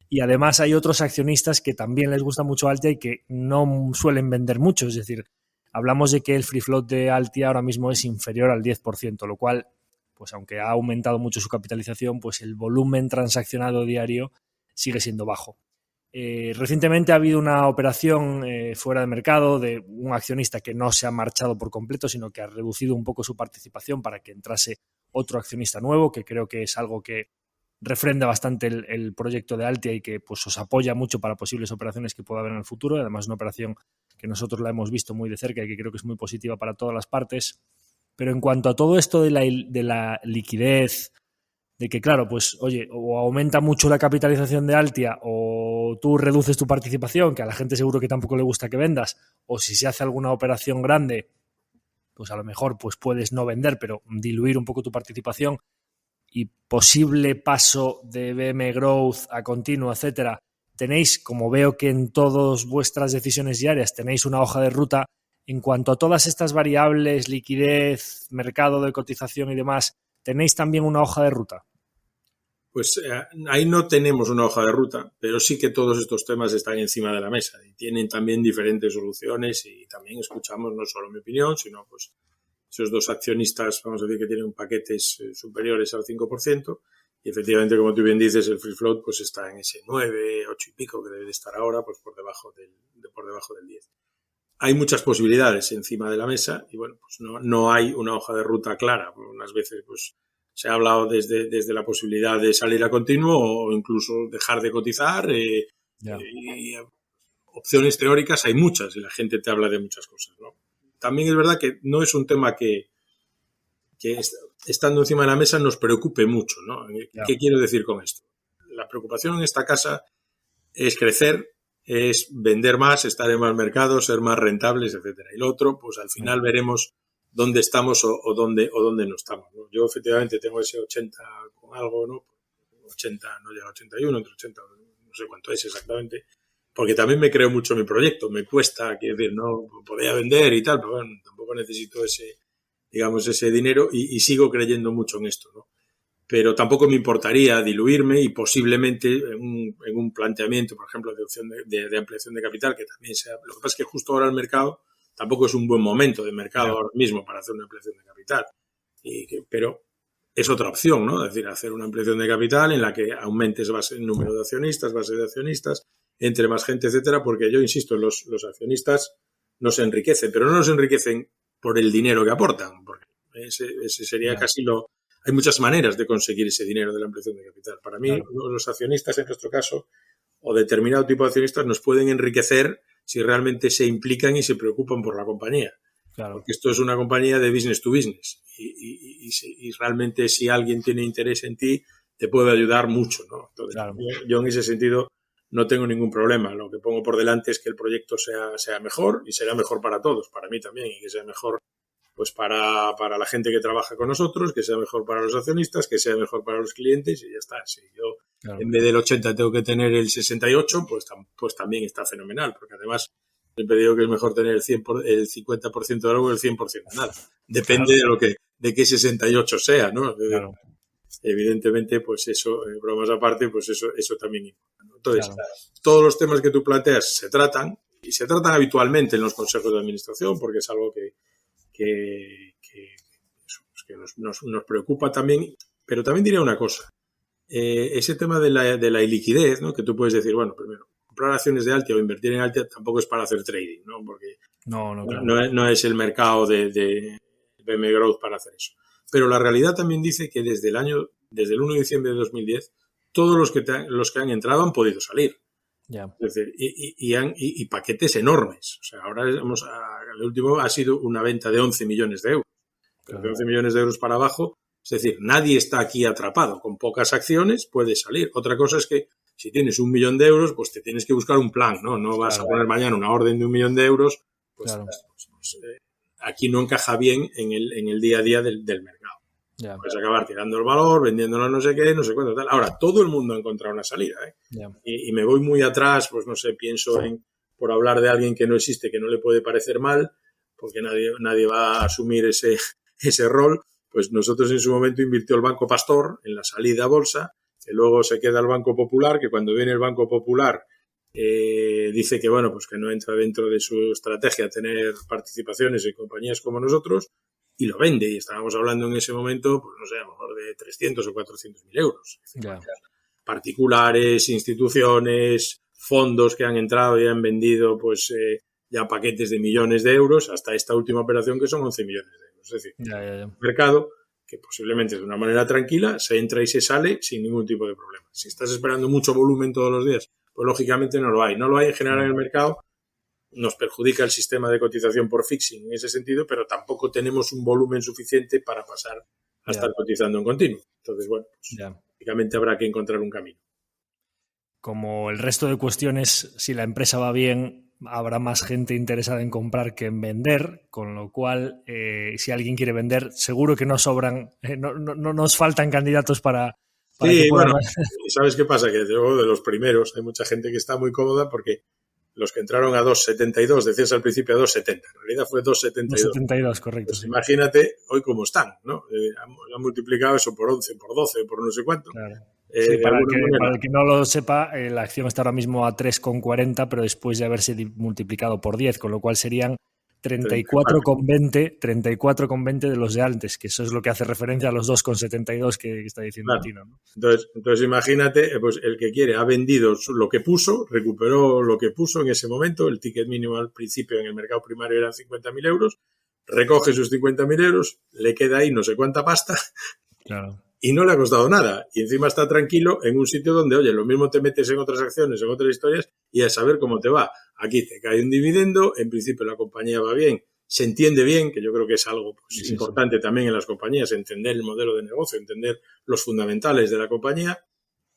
y además hay otros accionistas que también les gusta mucho Altia y que no suelen vender mucho, es decir, hablamos de que el free float de Altia ahora mismo es inferior al 10%, lo cual, pues aunque ha aumentado mucho su capitalización, pues el volumen transaccionado diario sigue siendo bajo. Recientemente ha habido una operación fuera de mercado de un accionista que no se ha marchado por completo, sino que ha reducido un poco su participación para que entrase otro accionista nuevo, que creo que es algo que refrenda bastante el proyecto de Altia y que pues os apoya mucho para posibles operaciones que pueda haber en el futuro. Y además, una operación que nosotros la hemos visto muy de cerca y que creo que es muy positiva para todas las partes. Pero en cuanto a todo esto de la liquidez, de que, claro, pues, oye, o aumenta mucho la capitalización de Altia o tú reduces tu participación, que a la gente seguro que tampoco le gusta que vendas, o si se hace alguna operación grande, pues a lo mejor pues puedes no vender, pero diluir un poco tu participación, y posible paso de BM Growth a continuo, etcétera. Tenéis, como veo que en todas vuestras decisiones diarias tenéis una hoja de ruta, en cuanto a todas estas variables, liquidez, mercado de cotización y demás, ¿tenéis también una hoja de ruta? Pues ahí no tenemos una hoja de ruta, pero sí que todos estos temas están encima de la mesa y tienen también diferentes soluciones, y también escuchamos no solo mi opinión, sino pues esos dos accionistas, vamos a decir, que tienen paquetes superiores al 5%, y efectivamente, como tú bien dices, el free float pues está en ese 9, 8 y pico, que debe de estar ahora pues por debajo del 10. Hay muchas posibilidades encima de la mesa y bueno, pues no hay una hoja de ruta clara. Unas veces pues se ha hablado desde la posibilidad de salir a continuo o incluso dejar de cotizar. Y opciones teóricas hay muchas y la gente te habla de muchas cosas, ¿no? También es verdad que no es un tema que estando encima de la mesa nos preocupe mucho, ¿no? ¿Qué quiero decir con esto? La preocupación en esta casa es crecer, es vender más, estar en más mercados, ser más rentables, etcétera. Y lo otro, pues al final veremos dónde estamos o dónde no estamos, ¿no? Yo efectivamente tengo ese 80 con algo, ¿no? 80, no llega a 81, entre 80, no sé cuánto es exactamente, porque también me creo mucho mi proyecto, me cuesta, quiero decir, no podría vender y tal, pero bueno, tampoco necesito ese dinero y sigo creyendo mucho en esto, ¿no? Pero tampoco me importaría diluirme y posiblemente en un planteamiento, por ejemplo, de opción de ampliación de capital, que también sea. Lo que pasa es que justo ahora el mercado tampoco es un buen momento de mercado ahora mismo para hacer una ampliación de capital. Pero es otra opción, ¿no? Es decir, hacer una ampliación de capital en la que aumentes el número de accionistas, base de accionistas, entre más gente, etcétera, porque yo insisto, los accionistas no se enriquecen, pero no nos enriquecen por el dinero que aportan, porque ese sería casi lo. Hay muchas maneras de conseguir ese dinero de la ampliación de capital. Para mí, los accionistas, en nuestro caso, o determinado tipo de accionistas, nos pueden enriquecer si realmente se implican y se preocupan por la compañía. Claro. Porque esto es una compañía de business to business. Y realmente si alguien tiene interés en ti, te puede ayudar mucho, ¿no? Entonces, yo en ese sentido no tengo ningún problema. Lo que pongo por delante es que el proyecto sea mejor y será mejor para todos, para mí también, y que sea mejor pues para la gente que trabaja con nosotros, que sea mejor para los accionistas, que sea mejor para los clientes y ya está. Si yo en vez del 80 tengo que tener el 68, pues también está fenomenal, porque además siempre digo que es mejor tener el 50% de algo que el 100% de nada. Depende de qué 68 sea, ¿no? Claro. Evidentemente, pues eso, bromas aparte, pues eso también importa, ¿no? Entonces, todos los temas que tú planteas se tratan habitualmente en los consejos de administración, porque es algo que nos preocupa también, pero también diría una cosa, ese tema de la iliquidez, ¿no? Que tú puedes decir, bueno, primero, comprar acciones de Altia o invertir en Altia tampoco es para hacer trading, ¿no? Porque no es el mercado de BM Growth para hacer eso. Pero la realidad también dice que desde el 1 de diciembre de 2010, todos los que han entrado han podido salir. Yeah. Es decir, y paquetes enormes. O sea, ahora el último ha sido una venta de 11 millones de euros. Pero de 11 millones de euros para abajo, es decir, nadie está aquí atrapado. Con pocas acciones puede salir. Otra cosa es que si tienes 1 millón de euros, pues te tienes que buscar un plan, ¿no? No vas a poner mañana una orden de 1 millón de euros. Pues, aquí no encaja bien en el día a día del mercado. Yeah. Puedes acabar tirando el valor, vendiéndolo no sé qué, no sé cuánto, tal. Ahora, todo el mundo ha encontrado una salida, ¿eh? Yeah. Y me voy muy atrás, pues no sé, pienso por hablar de alguien que no existe, que no le puede parecer mal, porque nadie va a asumir ese rol. Pues nosotros en su momento invirtió el Banco Pastor en la salida a bolsa, que luego se queda el Banco Popular, que cuando viene el Banco Popular dice que, bueno, pues que no entra dentro de su estrategia tener participaciones en compañías como nosotros, y lo vende, y estábamos hablando en ese momento, pues no sé, a lo mejor de 300 o 400 mil euros. Yeah. Particulares, instituciones, fondos que han entrado y han vendido pues ya paquetes de millones de euros, hasta esta última operación que son 11 millones de euros. Es decir, un mercado que posiblemente de una manera tranquila se entra y se sale sin ningún tipo de problema. Si estás esperando mucho volumen todos los días, pues lógicamente no lo hay. No lo hay en general en el mercado. Nos perjudica el sistema de cotización por fixing en ese sentido, pero tampoco tenemos un volumen suficiente para pasar a estar cotizando en continuo. Entonces, bueno, pues lógicamente habrá que encontrar un camino. Como el resto de cuestiones, si la empresa va bien, habrá más gente interesada en comprar que en vender, con lo cual, si alguien quiere vender, seguro que no sobran, no nos faltan candidatos para Sí, que puedan... bueno, ¿sabes qué pasa? Que luego de los primeros hay mucha gente que está muy cómoda porque los que entraron a 2,72, decías al principio a 2,70, en realidad fue 2,72. 2,72, correcto. Pues sí. Imagínate hoy cómo están, ¿no? Han multiplicado eso por 11, por 12, por no sé cuánto. Claro. Sí, para el que no lo sepa, la acción está ahora mismo a 3,40, pero después de haberse multiplicado por 10, con lo cual serían 34,20 de los de antes, que eso es lo que hace referencia a los 2,72 que está diciendo Claro. Tino, ¿no? Entonces imagínate, pues el que quiere ha vendido lo que puso, recuperó lo que puso en ese momento, el ticket mínimo al principio en el mercado primario eran 50.000 euros, recoge sus 50.000 euros, le queda ahí no sé cuánta pasta. Claro. Y no le ha costado nada. Y encima está tranquilo en un sitio donde, oye, lo mismo te metes en otras acciones, en otras historias, y a saber cómo te va. Aquí te cae un dividendo, en principio la compañía va bien, se entiende bien, que yo creo que es algo pues, importante también en las compañías, entender el modelo de negocio, entender los fundamentales de la compañía,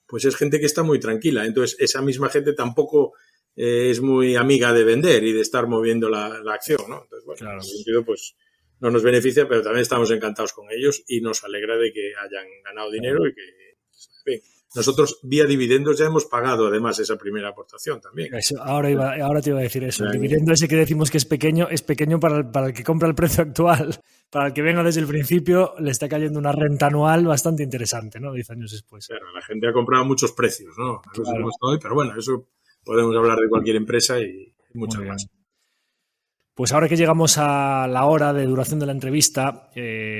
pues es gente que está muy tranquila. Entonces, esa misma gente tampoco es muy amiga de vender y de estar moviendo la acción, ¿no? Entonces, bueno, Claro. en ese sentido, pues no nos beneficia, pero también estamos encantados con ellos y nos alegra de que hayan ganado dinero y que, bien, nosotros vía dividendos ya hemos pagado además esa primera aportación también. Eso, ahora te iba a decir eso. El dividendo ese que decimos que es pequeño para el que compra el precio actual. Para el que venga desde el principio le está cayendo una renta anual bastante interesante, ¿no? 10 años después. Claro, la gente ha comprado muchos precios, ¿no? Claro. Hoy, pero bueno, eso podemos hablar de cualquier empresa y muchas más. Pues ahora que llegamos a la hora de duración de la entrevista,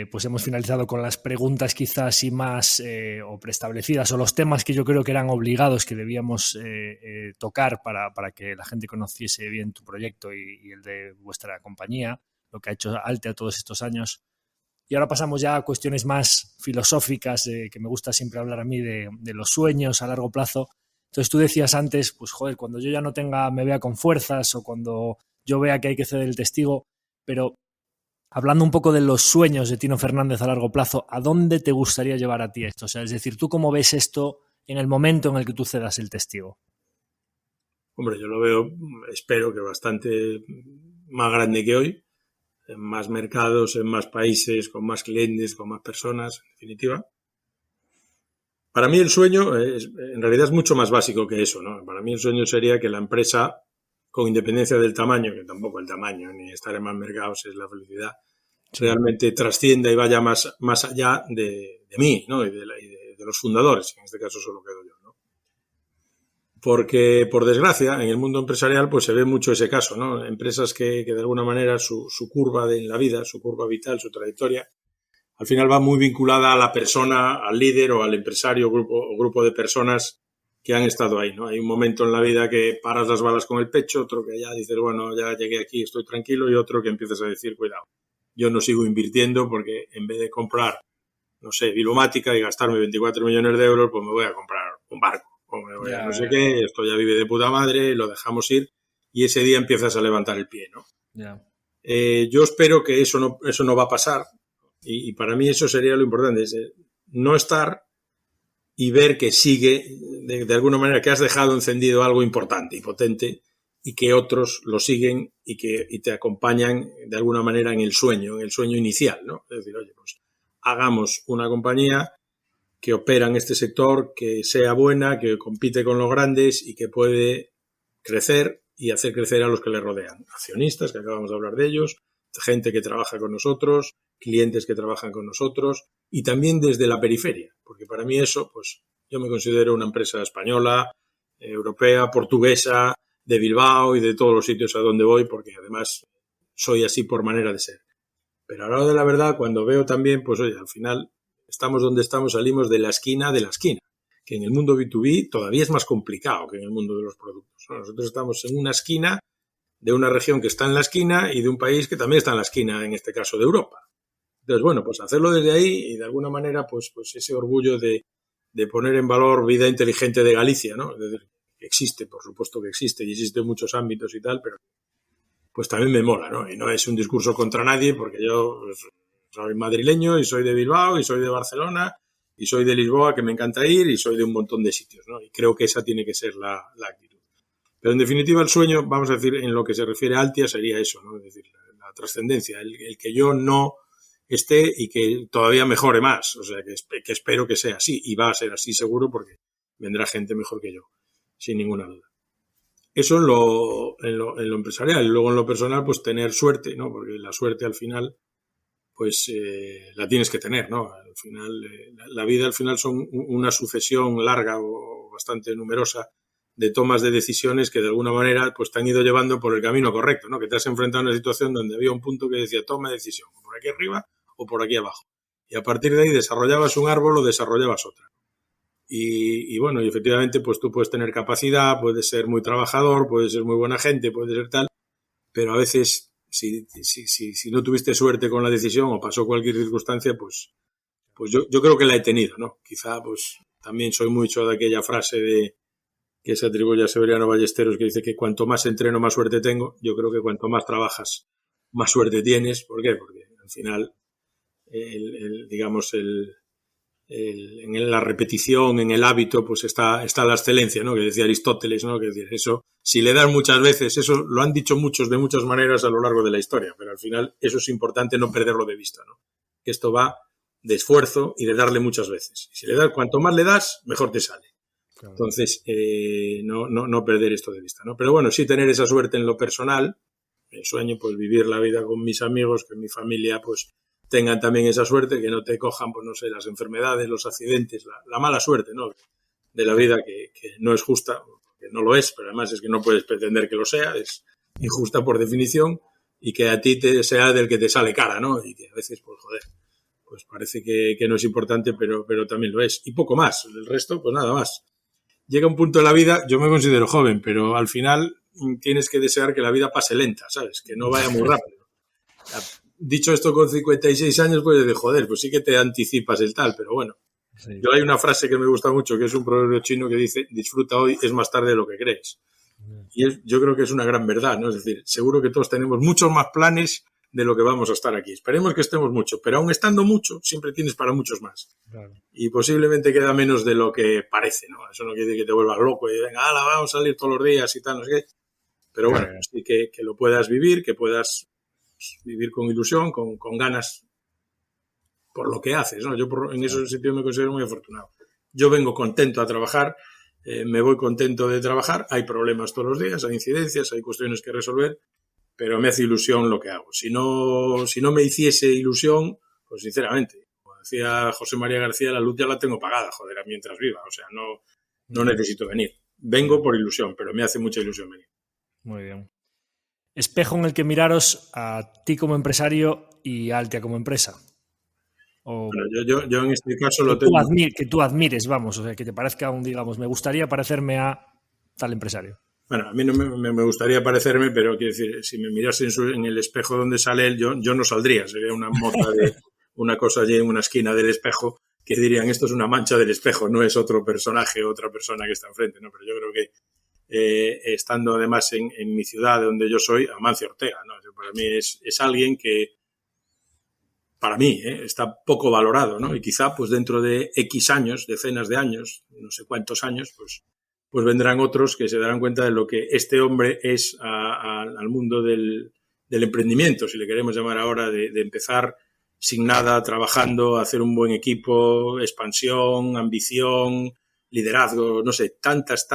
pues hemos finalizado con las preguntas quizás y más o preestablecidas o los temas que yo creo que eran obligados que debíamos tocar para que la gente conociese bien tu proyecto y el de vuestra compañía, lo que ha hecho Altea todos estos años. Y ahora pasamos ya a cuestiones más filosóficas, que me gusta siempre hablar a mí de los sueños a largo plazo. Entonces tú decías antes, pues joder, cuando yo ya no me vea con fuerzas o cuando yo vea que hay que ceder el testigo, pero hablando un poco de los sueños de Tino Fernández a largo plazo, ¿a dónde te gustaría llevar a ti esto? O sea, es decir, ¿tú cómo ves esto en el momento en el que tú cedas el testigo? Hombre, yo lo veo, espero que bastante más grande que hoy, en más mercados, en más países, con más clientes, con más personas, en definitiva. Para mí el sueño en realidad es mucho más básico que eso, ¿no? Para mí el sueño sería que la empresa, con independencia del tamaño, que tampoco el tamaño ni estar en más mercados es la felicidad, realmente trascienda y vaya más allá de mí, ¿no? Y de los fundadores, en este caso solo quedo yo, ¿no? Porque, por desgracia, en el mundo empresarial pues se ve mucho ese caso, ¿no? Empresas que de alguna manera su curva en la vida, su curva vital, su trayectoria, al final va muy vinculada a la persona, al líder o al empresario o grupo de personas que han estado ahí, ¿no? Hay un momento en la vida que paras las balas con el pecho, otro que ya dices, bueno, ya llegué aquí, estoy tranquilo, y otro que empiezas a decir, cuidado, yo no sigo invirtiendo porque en vez de comprar, no sé, Bilomática y gastarme 24 millones de euros, pues me voy a comprar un barco, o me voy a no sé qué, esto ya vive de puta madre, lo dejamos ir, y ese día empiezas a levantar el pie, ¿no? Yo espero que eso no va a pasar, y para mí eso sería lo importante, es no estar y ver que sigue, de alguna manera, que has dejado encendido algo importante y potente y que otros lo siguen y te acompañan de alguna manera en el sueño inicial, ¿no? Es decir, oye, pues hagamos una compañía que opera en este sector, que sea buena, que compite con los grandes y que puede crecer y hacer crecer a los que le rodean. Accionistas, que acabamos de hablar de ellos, gente que trabaja con nosotros, clientes que trabajan con nosotros y también desde la periferia, porque para mí eso, pues yo me considero una empresa española, europea, portuguesa, de Bilbao y de todos los sitios a donde voy, porque además soy así por manera de ser. Pero a la hora de la verdad, cuando veo también, pues oye, al final estamos donde estamos, salimos de la esquina, que en el mundo B2B todavía es más complicado que en el mundo de los productos, ¿no? Nosotros estamos en una esquina de una región que está en la esquina y de un país que también está en la esquina, en este caso de Europa. Entonces, bueno, pues hacerlo desde ahí y de alguna manera, pues ese orgullo de poner en valor vida inteligente de Galicia, ¿no? Es decir, que existe, por supuesto que existe y existe en muchos ámbitos y tal, pero pues también me mola, ¿no? Y no es un discurso contra nadie porque yo pues, soy madrileño y soy de Bilbao y soy de Barcelona y soy de Lisboa, que me encanta ir, y soy de un montón de sitios, ¿no? Y creo que esa tiene que ser la actitud. Pero en definitiva el sueño, vamos a decir, en lo que se refiere a Altia sería eso, ¿no? Es decir, la trascendencia, el que yo no esté y que todavía mejore más. O sea, que espero que sea así, y va a ser así seguro porque vendrá gente mejor que yo, sin ninguna duda. Eso en lo empresarial. Y luego en lo personal, pues tener suerte, ¿no? Porque la suerte al final, pues la tienes que tener, ¿no? Al final, la vida al final son una sucesión larga o bastante numerosa de tomas de decisiones que de alguna manera pues te han ido llevando por el camino correcto, ¿no? Que te has enfrentado a una situación donde había un punto que decía toma decisión, por aquí arriba o por aquí abajo. Y a partir de ahí desarrollabas un árbol o desarrollabas otra. Y bueno, y efectivamente pues tú puedes tener capacidad, puedes ser muy trabajador, puedes ser muy buena gente, puedes ser tal, pero a veces si no tuviste suerte con la decisión o pasó cualquier circunstancia, pues yo creo que la he tenido, ¿no? Quizá pues también soy mucho de aquella frase que se atribuye a Severiano Ballesteros, que dice que cuanto más entreno, más suerte tengo. Yo creo que cuanto más trabajas, más suerte tienes. ¿Por qué? Porque al final, en la repetición, en el hábito, pues está la excelencia, ¿no? Que decía Aristóteles, ¿no? Que decir, eso, si le das muchas veces, eso lo han dicho muchos de muchas maneras a lo largo de la historia, pero al final eso es importante no perderlo de vista, ¿no? Que esto va de esfuerzo y de darle muchas veces. Si le das, cuanto más le das, mejor te sale. Entonces, no perder esto de vista, ¿no? Pero bueno, sí tener esa suerte en lo personal, el sueño, pues vivir la vida con mis amigos, que mi familia, pues tengan también esa suerte, que no te cojan, pues no sé, las enfermedades, los accidentes, la mala suerte, ¿no? De la vida que no es justa, que no lo es, pero además es que no puedes pretender que lo sea, es injusta por definición, y que a ti te sea del que te sale cara, ¿no? Y que a veces, pues joder, pues parece que no es importante, pero también lo es. Y poco más, el resto, pues nada más. Llega un punto de la vida, yo me considero joven, pero al final tienes que desear que la vida pase lenta, ¿sabes? Que no vaya muy rápido. Dicho esto con 56 años, pues de joder, pues sí que te anticipas el tal, pero bueno. Sí. Yo hay una frase que me gusta mucho, que es un proverbio chino que dice, disfruta hoy, es más tarde de lo que crees. Y yo creo que es una gran verdad, ¿no? Es decir, seguro que todos tenemos muchos más planes de lo que vamos a estar aquí. Esperemos que estemos mucho, pero aún estando mucho, siempre tienes para muchos más. Claro. Y posiblemente queda menos de lo que parece, ¿no? Eso no quiere decir que te vuelvas loco y venga, vamos a salir todos los días y tal, no sé qué. Pero bueno, sí que lo puedas vivir, que puedas vivir con ilusión, con ganas por lo que haces, ¿no? Yo en ese sentido me considero muy afortunado. Yo vengo contento a trabajar, me voy contento de trabajar, hay problemas todos los días, hay incidencias, hay cuestiones que resolver, pero me hace ilusión lo que hago. Si no me hiciese ilusión, pues sinceramente, como decía José María García, la luz ya la tengo pagada, joder, mientras viva. O sea, no necesito venir. Vengo por ilusión, pero me hace mucha ilusión venir. Muy bien. Espejo en el que miraros a ti como empresario y a Altia como empresa. O bueno, yo en este caso lo tengo... Que tú admires, vamos, o sea, que te parezca digamos, me gustaría parecerme a tal empresario. Bueno, a mí no me gustaría parecerme, pero quiero decir, si me miras en el espejo donde sale él, yo no saldría. Sería una mota de una cosa allí en una esquina del espejo que dirían, esto es una mancha del espejo, no es otro personaje, otra persona que está enfrente, ¿no? Pero yo creo que estando además en mi ciudad, de donde yo soy, Amancio Ortega, ¿no? Para mí es alguien que, para mí, está poco valorado, ¿no? Y quizá, pues dentro de X años, decenas de años, no sé cuántos años, pues vendrán otros que se darán cuenta de lo que este hombre es al mundo del emprendimiento, si le queremos llamar ahora, de empezar sin nada, trabajando, hacer un buen equipo, expansión, ambición, liderazgo, no sé, tantas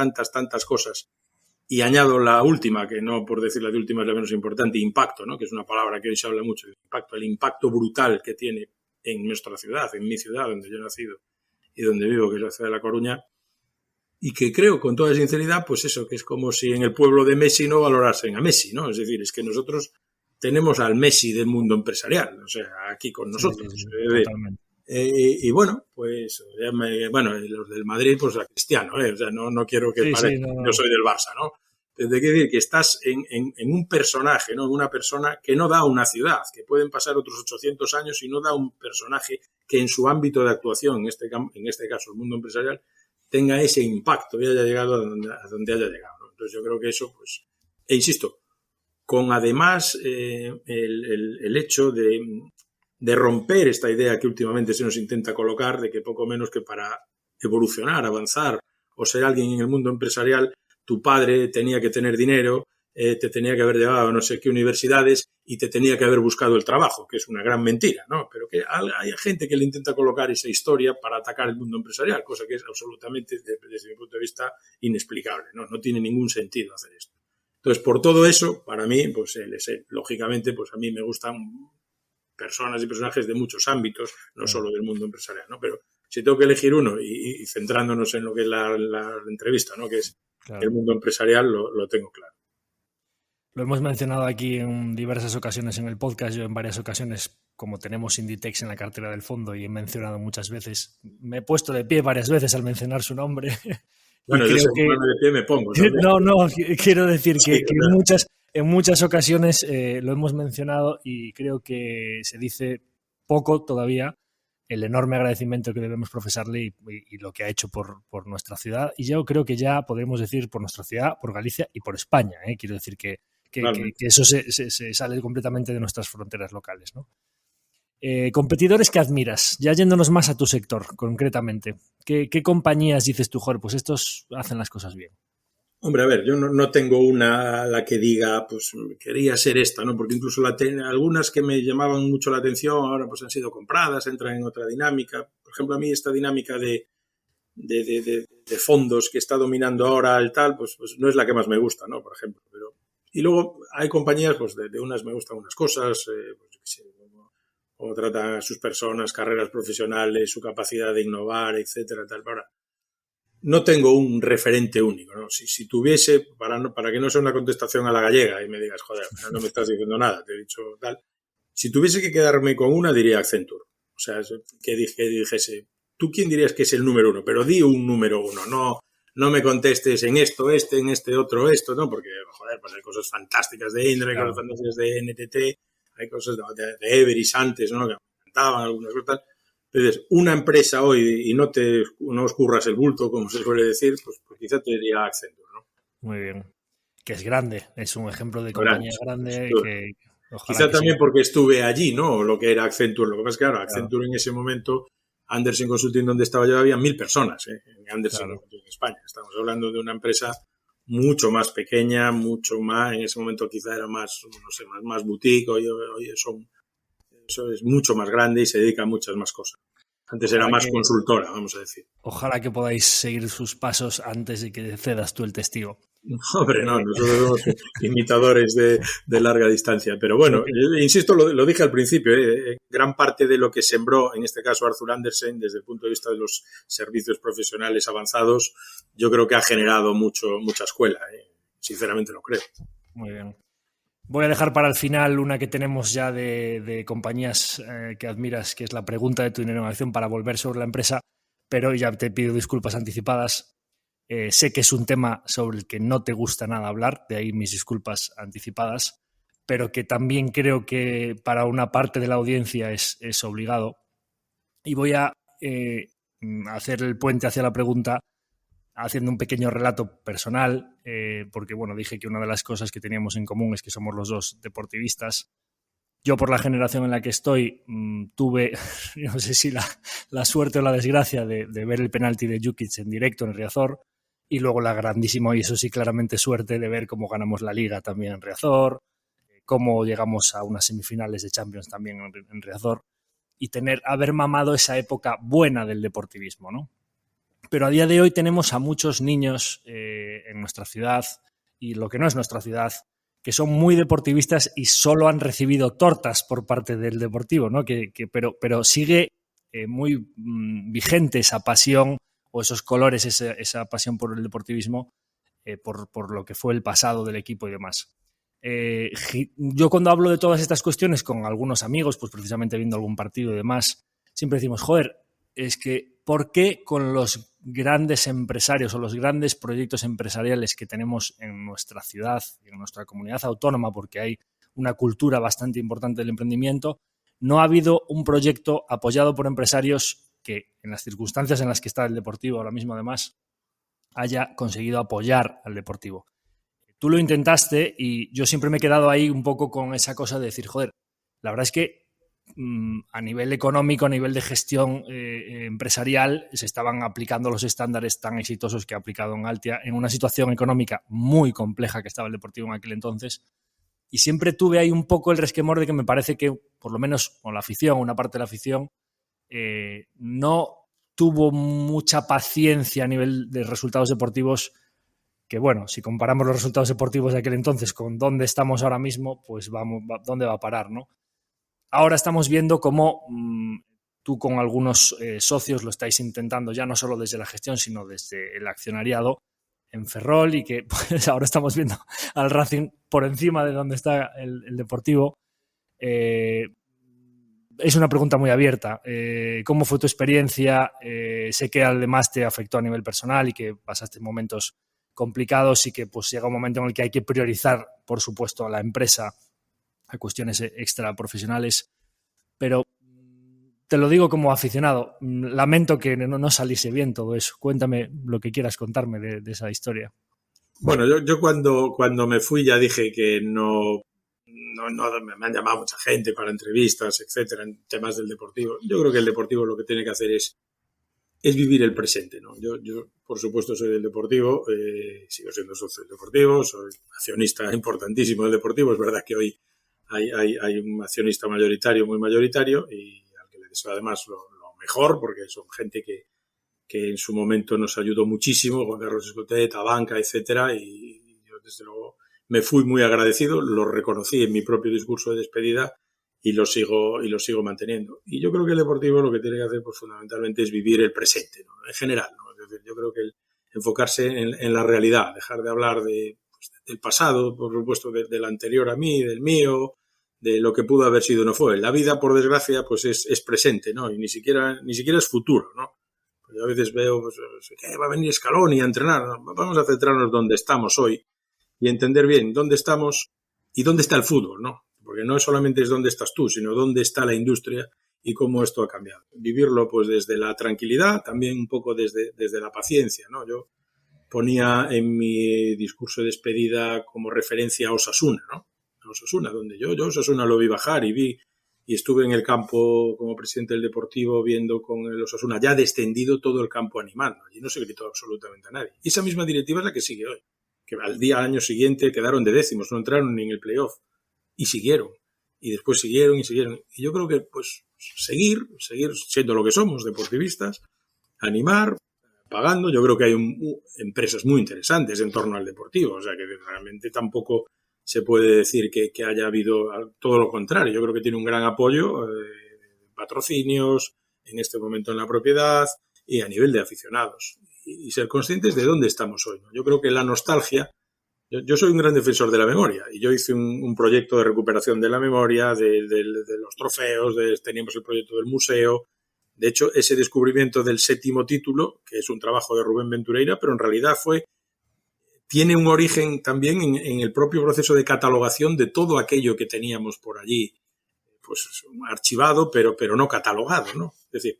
cosas. Y añado la última, que no por decir la de última es la menos importante, impacto, ¿no? Que es una palabra que hoy se habla mucho, el impacto brutal que tiene en nuestra ciudad, en mi ciudad, donde yo he nacido y donde vivo, que es la ciudad de La Coruña. Y que creo, con toda sinceridad, pues eso, que es como si en el pueblo de Messi no valorasen a Messi, ¿no? Es decir, es que nosotros tenemos al Messi del mundo empresarial, o sea, aquí con nosotros. Sí, totalmente. Y bueno, pues, los del Madrid, pues a Cristiano, o sea, no quiero que parezca, yo soy del Barça, ¿no? Entonces, quiere decir que estás en un personaje, ¿no? En una persona que no da una ciudad, que pueden pasar otros 800 años y no da un personaje que en su ámbito de actuación, en este caso el mundo empresarial, tenga ese impacto y haya llegado a donde haya llegado, ¿no? Entonces yo creo que eso, pues, e insisto, con además el hecho de romper esta idea que últimamente se nos intenta colocar de que poco menos que para evolucionar, avanzar o ser alguien en el mundo empresarial, tu padre tenía que tener dinero, te tenía que haber llevado a no sé qué universidades y te tenía que haber buscado el trabajo, que es una gran mentira, ¿no? Pero que hay gente que le intenta colocar esa historia para atacar el mundo empresarial, cosa que es absolutamente, desde mi punto de vista, inexplicable, ¿no? No tiene ningún sentido hacer esto. Entonces, por todo eso, para mí, pues lógicamente, pues a mí me gustan personas y personajes de muchos ámbitos, no solo del mundo empresarial, ¿no? Pero si tengo que elegir uno y centrándonos en lo que es la entrevista, ¿no? Que es el mundo empresarial, lo tengo claro. Lo hemos mencionado aquí en diversas ocasiones en el podcast. Yo en varias ocasiones, como tenemos Inditex en la cartera del fondo y he mencionado muchas veces, me he puesto de pie varias veces al mencionar su nombre. Bueno, yo sé que de pie me pongo también. No, quiero decir que en muchas ocasiones lo hemos mencionado y creo que se dice poco todavía el enorme agradecimiento que debemos profesarle y lo que ha hecho por nuestra ciudad. Y yo creo que ya podemos decir por nuestra ciudad, por Galicia y por España. Quiero decir que eso se sale completamente de nuestras fronteras locales, ¿no? Competidores que admiras, ya yéndonos más a tu sector, concretamente. ¿Qué compañías dices tú, joder, pues estos hacen las cosas bien? Hombre, a ver, yo no tengo una la que diga, pues quería ser esta, ¿no? Porque incluso algunas que me llamaban mucho la atención ahora pues han sido compradas, entran en otra dinámica. Por ejemplo, a mí esta dinámica de fondos que está dominando ahora el tal, pues no es la que más me gusta, ¿no? Por ejemplo. Y luego hay compañías, pues de unas me gustan unas cosas, pues yo qué sé, cómo tratan a sus personas, carreras profesionales, su capacidad de innovar, etcétera, tal. Ahora, no tengo un referente único, ¿no? Si tuviese, para que no sea una contestación a la gallega y me digas, joder, no me estás diciendo nada, te he dicho tal. Si tuviese que quedarme con una, diría Accenture. O sea, que dijese, ¿tú quién dirías que es el número uno? Pero di un número uno, no me contestes en esto, en este otro, esto, ¿no? Porque, joder, pues hay cosas fantásticas de Indra, hay cosas fantásticas de NTT, hay cosas de Everis antes, ¿no? Que me encantaban algunas cosas. Entonces, una empresa hoy y no os curras el bulto, como se suele decir, pues quizá te diría Accenture, ¿no? Muy bien. Que es grande, es un ejemplo de compañía grande que... Quizá también porque estuve allí, ¿no? Lo que era Accenture. Lo que pasa es que ahora Accenture en ese momento, Andersen Consulting, donde estaba yo, había 1.000 personas, en Andersen Consulting en España. Estamos hablando de una empresa mucho más pequeña, mucho más, en ese momento quizá era más, no sé, más boutique, hoy eso es mucho más grande y se dedica a muchas más cosas. Antes era más consultora, vamos a decir. Ojalá que podáis seguir sus pasos antes de que cedas tú el testigo. Hombre, no, nosotros somos imitadores de larga distancia. Pero bueno, insisto, lo dije al principio, gran parte de lo que sembró, en este caso Arthur Andersen, desde el punto de vista de los servicios profesionales avanzados, yo creo que ha generado mucha escuela. Sinceramente lo creo. Muy bien. Voy a dejar para el final una que tenemos ya de compañías que admiras, que es la pregunta de tu dinero en acción para volver sobre la empresa, pero ya te pido disculpas anticipadas. Sé que es un tema sobre el que no te gusta nada hablar, de ahí mis disculpas anticipadas, pero que también creo que para una parte de la audiencia es obligado. Y voy a hacer el puente hacia la pregunta haciendo un pequeño relato personal, porque bueno, dije que una de las cosas que teníamos en común es que somos los dos deportivistas. Yo, por la generación en la que estoy, tuve, no sé si la suerte o la desgracia de ver el penalti de Jukic en directo en Riazor, y luego la grandísima, y eso sí claramente suerte, de ver cómo ganamos la Liga también en Riazor, cómo llegamos a unas semifinales de Champions también en Riazor, y haber mamado esa época buena del deportivismo, ¿no? Pero a día de hoy tenemos a muchos niños en nuestra ciudad, y lo que no es nuestra ciudad, que son muy deportivistas y solo han recibido tortas por parte del deportivo, ¿no? Pero sigue muy vigente esa pasión o esos colores, esa pasión por el deportivismo, por lo que fue el pasado del equipo y demás. Yo cuando hablo de todas estas cuestiones con algunos amigos, pues precisamente viendo algún partido y demás, siempre decimos, joder, es que ¿por qué con los grandes empresarios o los grandes proyectos empresariales que tenemos en nuestra ciudad y en nuestra comunidad autónoma, porque hay una cultura bastante importante del emprendimiento, no ha habido un proyecto apoyado por empresarios que, en las circunstancias en las que está el deportivo ahora mismo, además, haya conseguido apoyar al deportivo? Tú lo intentaste y yo siempre me he quedado ahí un poco con esa cosa de decir, joder, la verdad es que a nivel económico, a nivel de gestión empresarial, se estaban aplicando los estándares tan exitosos que ha aplicado en Altia en una situación económica muy compleja que estaba el Deportivo en aquel entonces. Y siempre tuve ahí un poco el resquemor de que me parece que, por lo menos con la afición, una parte de la afición, no tuvo mucha paciencia a nivel de resultados deportivos, que bueno, si comparamos los resultados deportivos de aquel entonces con dónde estamos ahora mismo, pues ¿dónde va a parar, no? Ahora estamos viendo cómo tú con algunos socios lo estáis intentando, ya no solo desde la gestión, sino desde el accionariado en Ferrol, y que pues, ahora estamos viendo al Racing por encima de donde está el Deportivo. Es una pregunta muy abierta. ¿Cómo fue tu experiencia? Sé que además te afectó a nivel personal y que pasaste momentos complicados y que pues llega un momento en el que hay que priorizar, por supuesto, a la empresa, a cuestiones extra profesionales, pero te lo digo como aficionado, lamento que no saliese bien todo eso. Cuéntame lo que quieras contarme de esa historia. Bueno, yo cuando me fui ya dije que no me han llamado mucha gente para entrevistas, etcétera, en temas del Deportivo. Yo creo que el Deportivo lo que tiene que hacer es vivir el presente, ¿no? Yo por supuesto, soy del Deportivo, sigo siendo socio del Deportivo, soy accionista importantísimo del Deportivo. Es verdad que hoy hay un accionista mayoritario, muy mayoritario, y al que le deseo además lo mejor, porque son gente que en su momento nos ayudó muchísimo, Juan Carlos Escotet, Abanca, etcétera, y yo desde luego me fui muy agradecido, lo reconocí en mi propio discurso de despedida y lo sigo manteniendo. Y yo creo que el Deportivo lo que tiene que hacer pues fundamentalmente es vivir el presente, ¿no? En general, ¿no? Es decir, yo creo que enfocarse en la realidad, dejar de hablar del pasado, por supuesto, del anterior a mí, del mío, de lo que pudo haber sido o no fue. La vida, por desgracia, pues es presente, ¿no? Y ni siquiera es futuro, ¿no? Yo a veces veo, pues, que va a venir Scaloni a entrenar. Vamos a centrarnos donde estamos hoy y entender bien dónde estamos y dónde está el fútbol, ¿no? Porque no solamente es dónde estás tú, sino dónde está la industria y cómo esto ha cambiado. Vivirlo pues desde la tranquilidad, también un poco desde la paciencia, ¿no? Yo ponía en mi discurso de despedida como referencia a Osasuna, ¿no? A Osasuna, donde yo Osasuna lo vi bajar y estuve en el campo como presidente del Deportivo viendo con el Osasuna ya descendido todo el campo animando. Allí no se gritó absolutamente a nadie. Y esa misma directiva es la que sigue hoy, que al año siguiente quedaron de décimos, no entraron ni en el playoff. Y siguieron. Y después siguieron. Y yo creo que pues seguir siendo lo que somos, deportivistas, animar, pagando. Yo creo que hay empresas muy interesantes en torno al Deportivo. O sea que realmente tampoco se puede decir que haya habido todo lo contrario. Yo creo que tiene un gran apoyo patrocinios, en este momento en la propiedad y a nivel de aficionados. Y ser conscientes de dónde estamos hoy, ¿no? Yo creo que la nostalgia... Yo soy un gran defensor de la memoria y yo hice un proyecto de recuperación de la memoria, de los trofeos, teníamos el proyecto del museo. De hecho, ese descubrimiento del 7º título, que es un trabajo de Rubén Ventureira, pero en realidad tiene un origen también en el propio proceso de catalogación de todo aquello que teníamos por allí, pues archivado, pero no catalogado, ¿no? Es decir,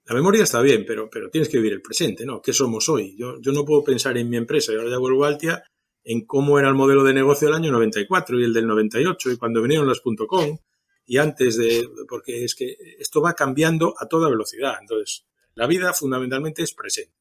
la memoria está bien, pero tienes que vivir el presente, ¿no? ¿Qué somos hoy? Yo no puedo pensar en mi empresa, y ahora ya vuelvo a Altia, en cómo era el modelo de negocio del año 94 y el del 98 y cuando vinieron las .com y antes porque es que esto va cambiando a toda velocidad. Entonces, la vida fundamentalmente es presente.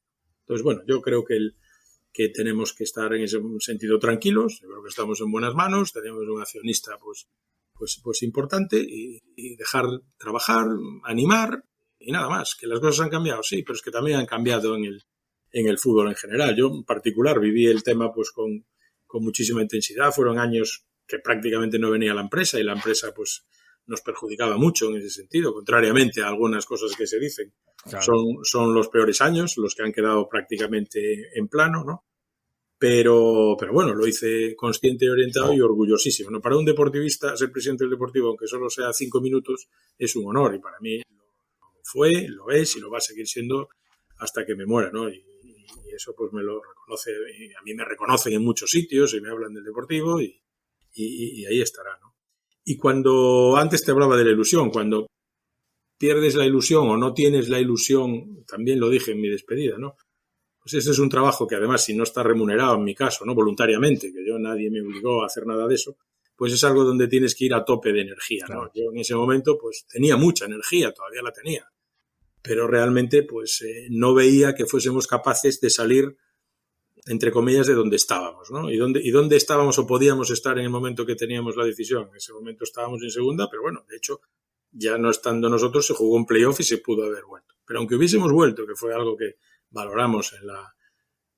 Entonces, bueno, yo creo que tenemos que estar en ese sentido tranquilos. Yo creo que estamos en buenas manos, tenemos un accionista pues importante y dejar trabajar, animar y nada más. Que las cosas han cambiado, sí, pero es que también han cambiado en el fútbol en general. Yo en particular viví el tema pues con muchísima intensidad. Fueron años que prácticamente no venía la empresa y la empresa pues nos perjudicaba mucho en ese sentido, contrariamente a algunas cosas que se dicen. Claro. Son los peores años, los que han quedado prácticamente en plano, ¿no? Pero bueno, lo hice consciente y orientado y orgullosísimo, ¿no? Para un deportivista, ser presidente del Deportivo, aunque solo sea 5 minutos, es un honor y para mí lo fue, lo es y lo va a seguir siendo hasta que me muera, ¿no? Y eso pues me lo reconoce, y a mí me reconocen en muchos sitios y me hablan del Deportivo y ahí estará, ¿no? Y cuando antes te hablaba de la ilusión, cuando pierdes la ilusión o no tienes la ilusión, también lo dije en mi despedida, ¿no? Pues ese es un trabajo que además si no está remunerado en mi caso, ¿no? Voluntariamente, que nadie me obligó a hacer nada de eso, pues es algo donde tienes que ir a tope de energía, ¿no? Claro. Yo en ese momento pues tenía mucha energía, todavía la tenía, pero realmente pues no veía que fuésemos capaces de salir, entre comillas, de donde estábamos, ¿no? Y dónde estábamos o podíamos estar en el momento que teníamos la decisión. En ese momento estábamos en segunda, pero bueno, de hecho, ya no estando nosotros, se jugó un playoff y se pudo haber vuelto. Pero aunque hubiésemos vuelto, que fue algo que valoramos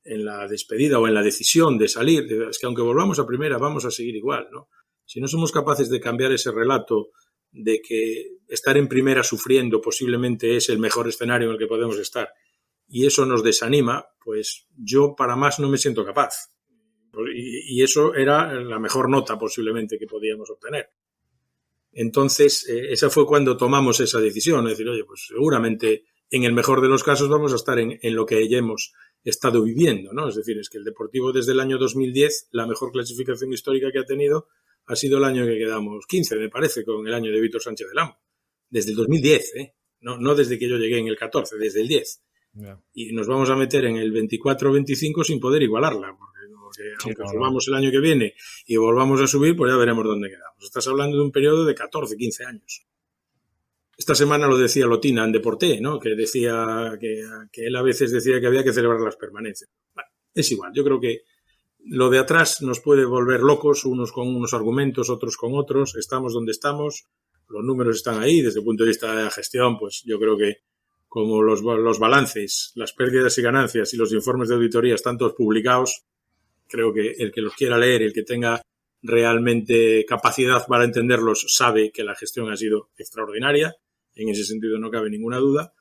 en la despedida o en la decisión de salir, es que aunque volvamos a primera, vamos a seguir igual, ¿no? Si no somos capaces de cambiar ese relato de que estar en primera sufriendo posiblemente es el mejor escenario en el que podemos estar, y eso nos desanima, pues yo para más no me siento capaz. Y eso era la mejor nota posiblemente que podíamos obtener. Entonces, esa fue cuando tomamos esa decisión, es decir, oye, pues seguramente en el mejor de los casos vamos a estar en lo que ya hemos estado viviendo, ¿no? Es decir, es que el Deportivo desde el año 2010, la mejor clasificación histórica que ha tenido ha sido el año que quedamos 15, me parece, con el año de Víctor Sánchez del Amo. Desde el 2010, no desde que yo llegué en el 14, desde el 10. Yeah. Y nos vamos a meter en el 24-25 sin poder igualarla, porque sí, aunque subamos el año que viene y volvamos a subir, pues ya veremos dónde quedamos. Estás hablando de un periodo de 14-15 años. Esta semana lo decía Lotina en Deporté, ¿no? Que decía que él a veces decía que había que celebrar las permanencias. Bueno, es igual, yo creo que lo de atrás nos puede volver locos, unos con unos argumentos, otros con otros. Estamos donde estamos, los números están ahí. Desde el punto de vista de la gestión, pues yo creo que como los balances, las pérdidas y ganancias y los informes de auditoría están todos publicados, creo que el que los quiera leer, el que tenga realmente capacidad para entenderlos, sabe que la gestión ha sido extraordinaria. En ese sentido no cabe ninguna duda.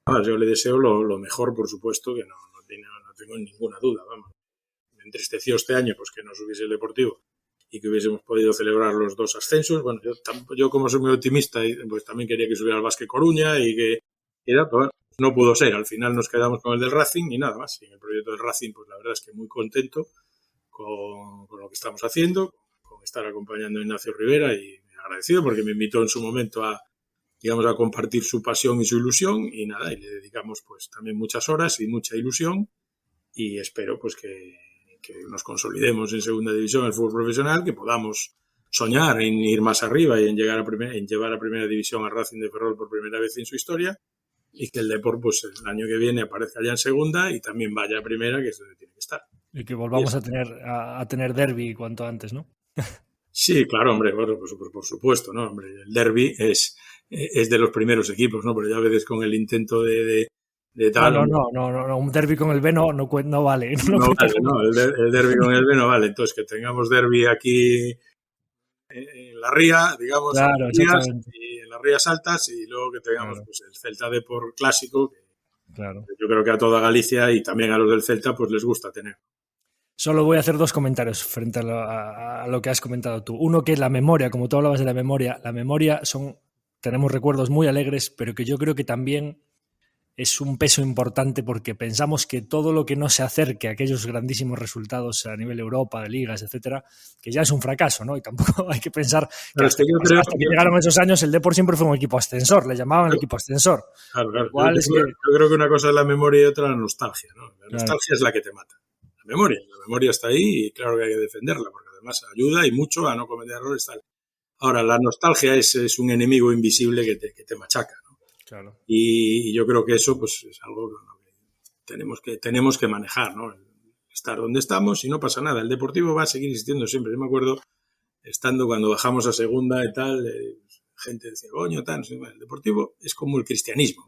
Ahora, yo le deseo lo mejor, por supuesto, que no tengo ninguna duda. Vamos. Me entristeció este año pues que no subiese el Deportivo y que hubiésemos podido celebrar los 2 ascensos. Bueno, yo como soy muy optimista, pues también quería que subiera el Básquet Coruña y que pues, no pudo ser. Al final nos quedamos con el del Racing y nada más. Y en el proyecto del Racing, pues la verdad es que muy contento con lo que estamos haciendo, con estar acompañando a Ignacio Rivera y agradecido porque me invitó en su momento a compartir su pasión y su ilusión y nada, y le dedicamos pues también muchas horas y mucha ilusión y espero pues que nos consolidemos en segunda división del fútbol profesional, que podamos soñar en ir más arriba y en llevar a primera división a Racing de Ferrol por primera vez en su historia y que el Depor pues el año que viene aparezca ya en segunda y también vaya a primera, que es donde tiene que estar. Y que volvamos a tener derbi cuanto antes, ¿no? Sí, claro, hombre, bueno, pues, por supuesto, ¿no? Hombre, el derbi es de los primeros equipos, ¿no? Pero ya veces con el intento de tal... No, un derbi con el B no vale. No vale, ¿no? El derbi con el B no vale. Entonces, que tengamos derbi aquí en la ría, digamos, claro, y en las rías altas, y luego que tengamos pues el Celta Depor clásico, que yo creo que a toda Galicia y también a los del Celta pues les gusta tener. Solo voy a hacer 2 comentarios frente a lo que has comentado tú. Uno, que es la memoria, como tú hablabas de la memoria tenemos recuerdos muy alegres, pero que yo creo que también es un peso importante porque pensamos que todo lo que no se acerque a aquellos grandísimos resultados a nivel Europa, de ligas, etcétera, que ya es un fracaso, ¿no? Y tampoco hay que pensar que hasta que llegaron esos años el Depor siempre fue un equipo ascensor, le llamaban el equipo ascensor. Claro. Yo creo que una cosa es la memoria y otra la nostalgia, ¿no? La nostalgia es la que te mata. La memoria está ahí y claro que hay que defenderla porque además ayuda y mucho a no cometer errores tal. Ahora, la nostalgia es un enemigo invisible que te machaca, ¿no? Claro. Y yo creo que eso pues es algo que tenemos que manejar, ¿no? Estar donde estamos y no pasa nada. El Deportivo va a seguir existiendo siempre. Yo me acuerdo, estando cuando bajamos a segunda y tal, gente decía, coño, tal, el Deportivo es como el cristianismo.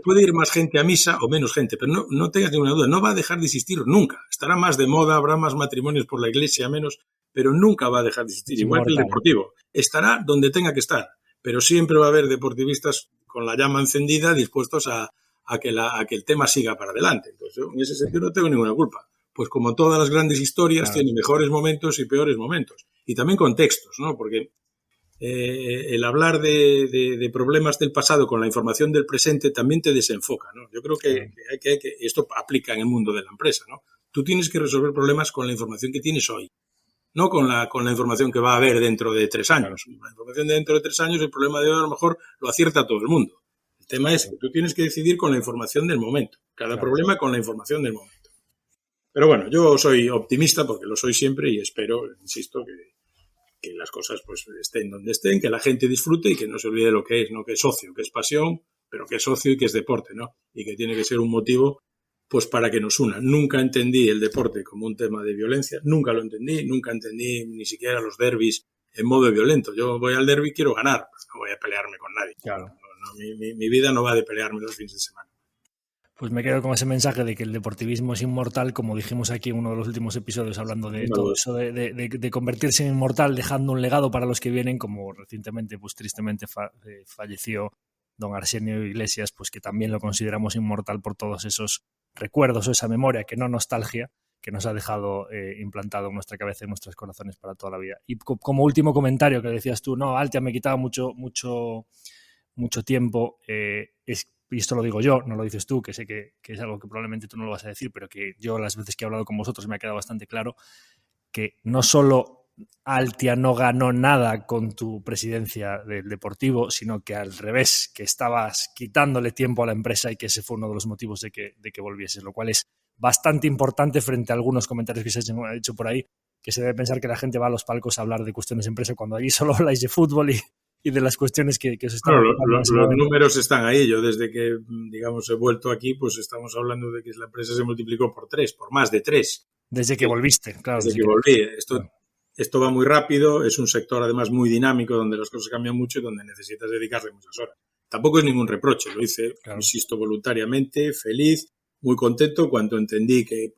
Puede ir más gente a misa o menos gente, pero no tengas ninguna duda, no va a dejar de existir nunca. Estará más de moda, habrá más matrimonios por la iglesia, menos, pero nunca va a dejar de existir. Igual que el Deportivo. Estará donde tenga que estar, pero siempre va a haber deportivistas con la llama encendida dispuestos a que el tema siga para adelante. Entonces, yo en ese sentido no tengo ninguna culpa. Pues como todas las grandes historias, tienen mejores momentos y peores momentos. Y también contextos, ¿no? Porque el hablar de problemas del pasado con la información del presente también te desenfoca, ¿no? Yo creo que esto aplica en el mundo de la empresa, ¿no? Tú tienes que resolver problemas con la información que tienes hoy, no con la información que va a haber dentro de 3 años. La información de dentro de 3 años, el problema de hoy a lo mejor lo acierta todo el mundo. El tema es que tú tienes que decidir con la información del momento. Cada problema con la información del momento. Pero bueno, yo soy optimista porque lo soy siempre y espero, insisto, que las cosas pues estén donde estén, que la gente disfrute y que no se olvide lo que es, ¿no? Que es ocio, que es pasión, pero que es ocio y que es deporte, ¿no? Y que tiene que ser un motivo pues para que nos una. Nunca entendí el deporte como un tema de violencia, nunca lo entendí, nunca entendí ni siquiera los derbis en modo violento. Yo voy al derbi y quiero ganar, pues no voy a pelearme con nadie. Claro. Mi vida no va de pelearme los fines de semana. Pues me quedo con ese mensaje de que el deportivismo es inmortal, como dijimos aquí en uno de los últimos episodios, hablando de todo eso, de convertirse en inmortal, dejando un legado para los que vienen, como recientemente, pues tristemente falleció don Arsenio Iglesias, pues que también lo consideramos inmortal por todos esos recuerdos o esa memoria, que no nostalgia, que nos ha dejado implantado en nuestra cabeza y en nuestros corazones para toda la vida. Y como último comentario que decías tú, no, Altia me quitaba mucho tiempo, y esto lo digo yo, no lo dices tú, que sé que es algo que probablemente tú no lo vas a decir, pero que yo las veces que he hablado con vosotros me ha quedado bastante claro que no solo Altia no ganó nada con tu presidencia del Deportivo, sino que al revés, que estabas quitándole tiempo a la empresa y que ese fue uno de los motivos de que volvieses, lo cual es bastante importante frente a algunos comentarios que se han hecho por ahí, que se debe pensar que la gente va a los palcos a hablar de cuestiones de empresa cuando allí solo habláis de fútbol y de las cuestiones que os están... Claro, los números están ahí. Yo desde que, digamos, he vuelto aquí, pues estamos hablando de que la empresa se multiplicó por más de 3. Desde que volviste, claro. Desde que volví. Esto va muy rápido, es un sector además muy dinámico, donde las cosas cambian mucho y donde necesitas dedicarle muchas horas. Tampoco es ningún reproche, lo hice, insisto, voluntariamente, feliz, muy contento cuando entendí que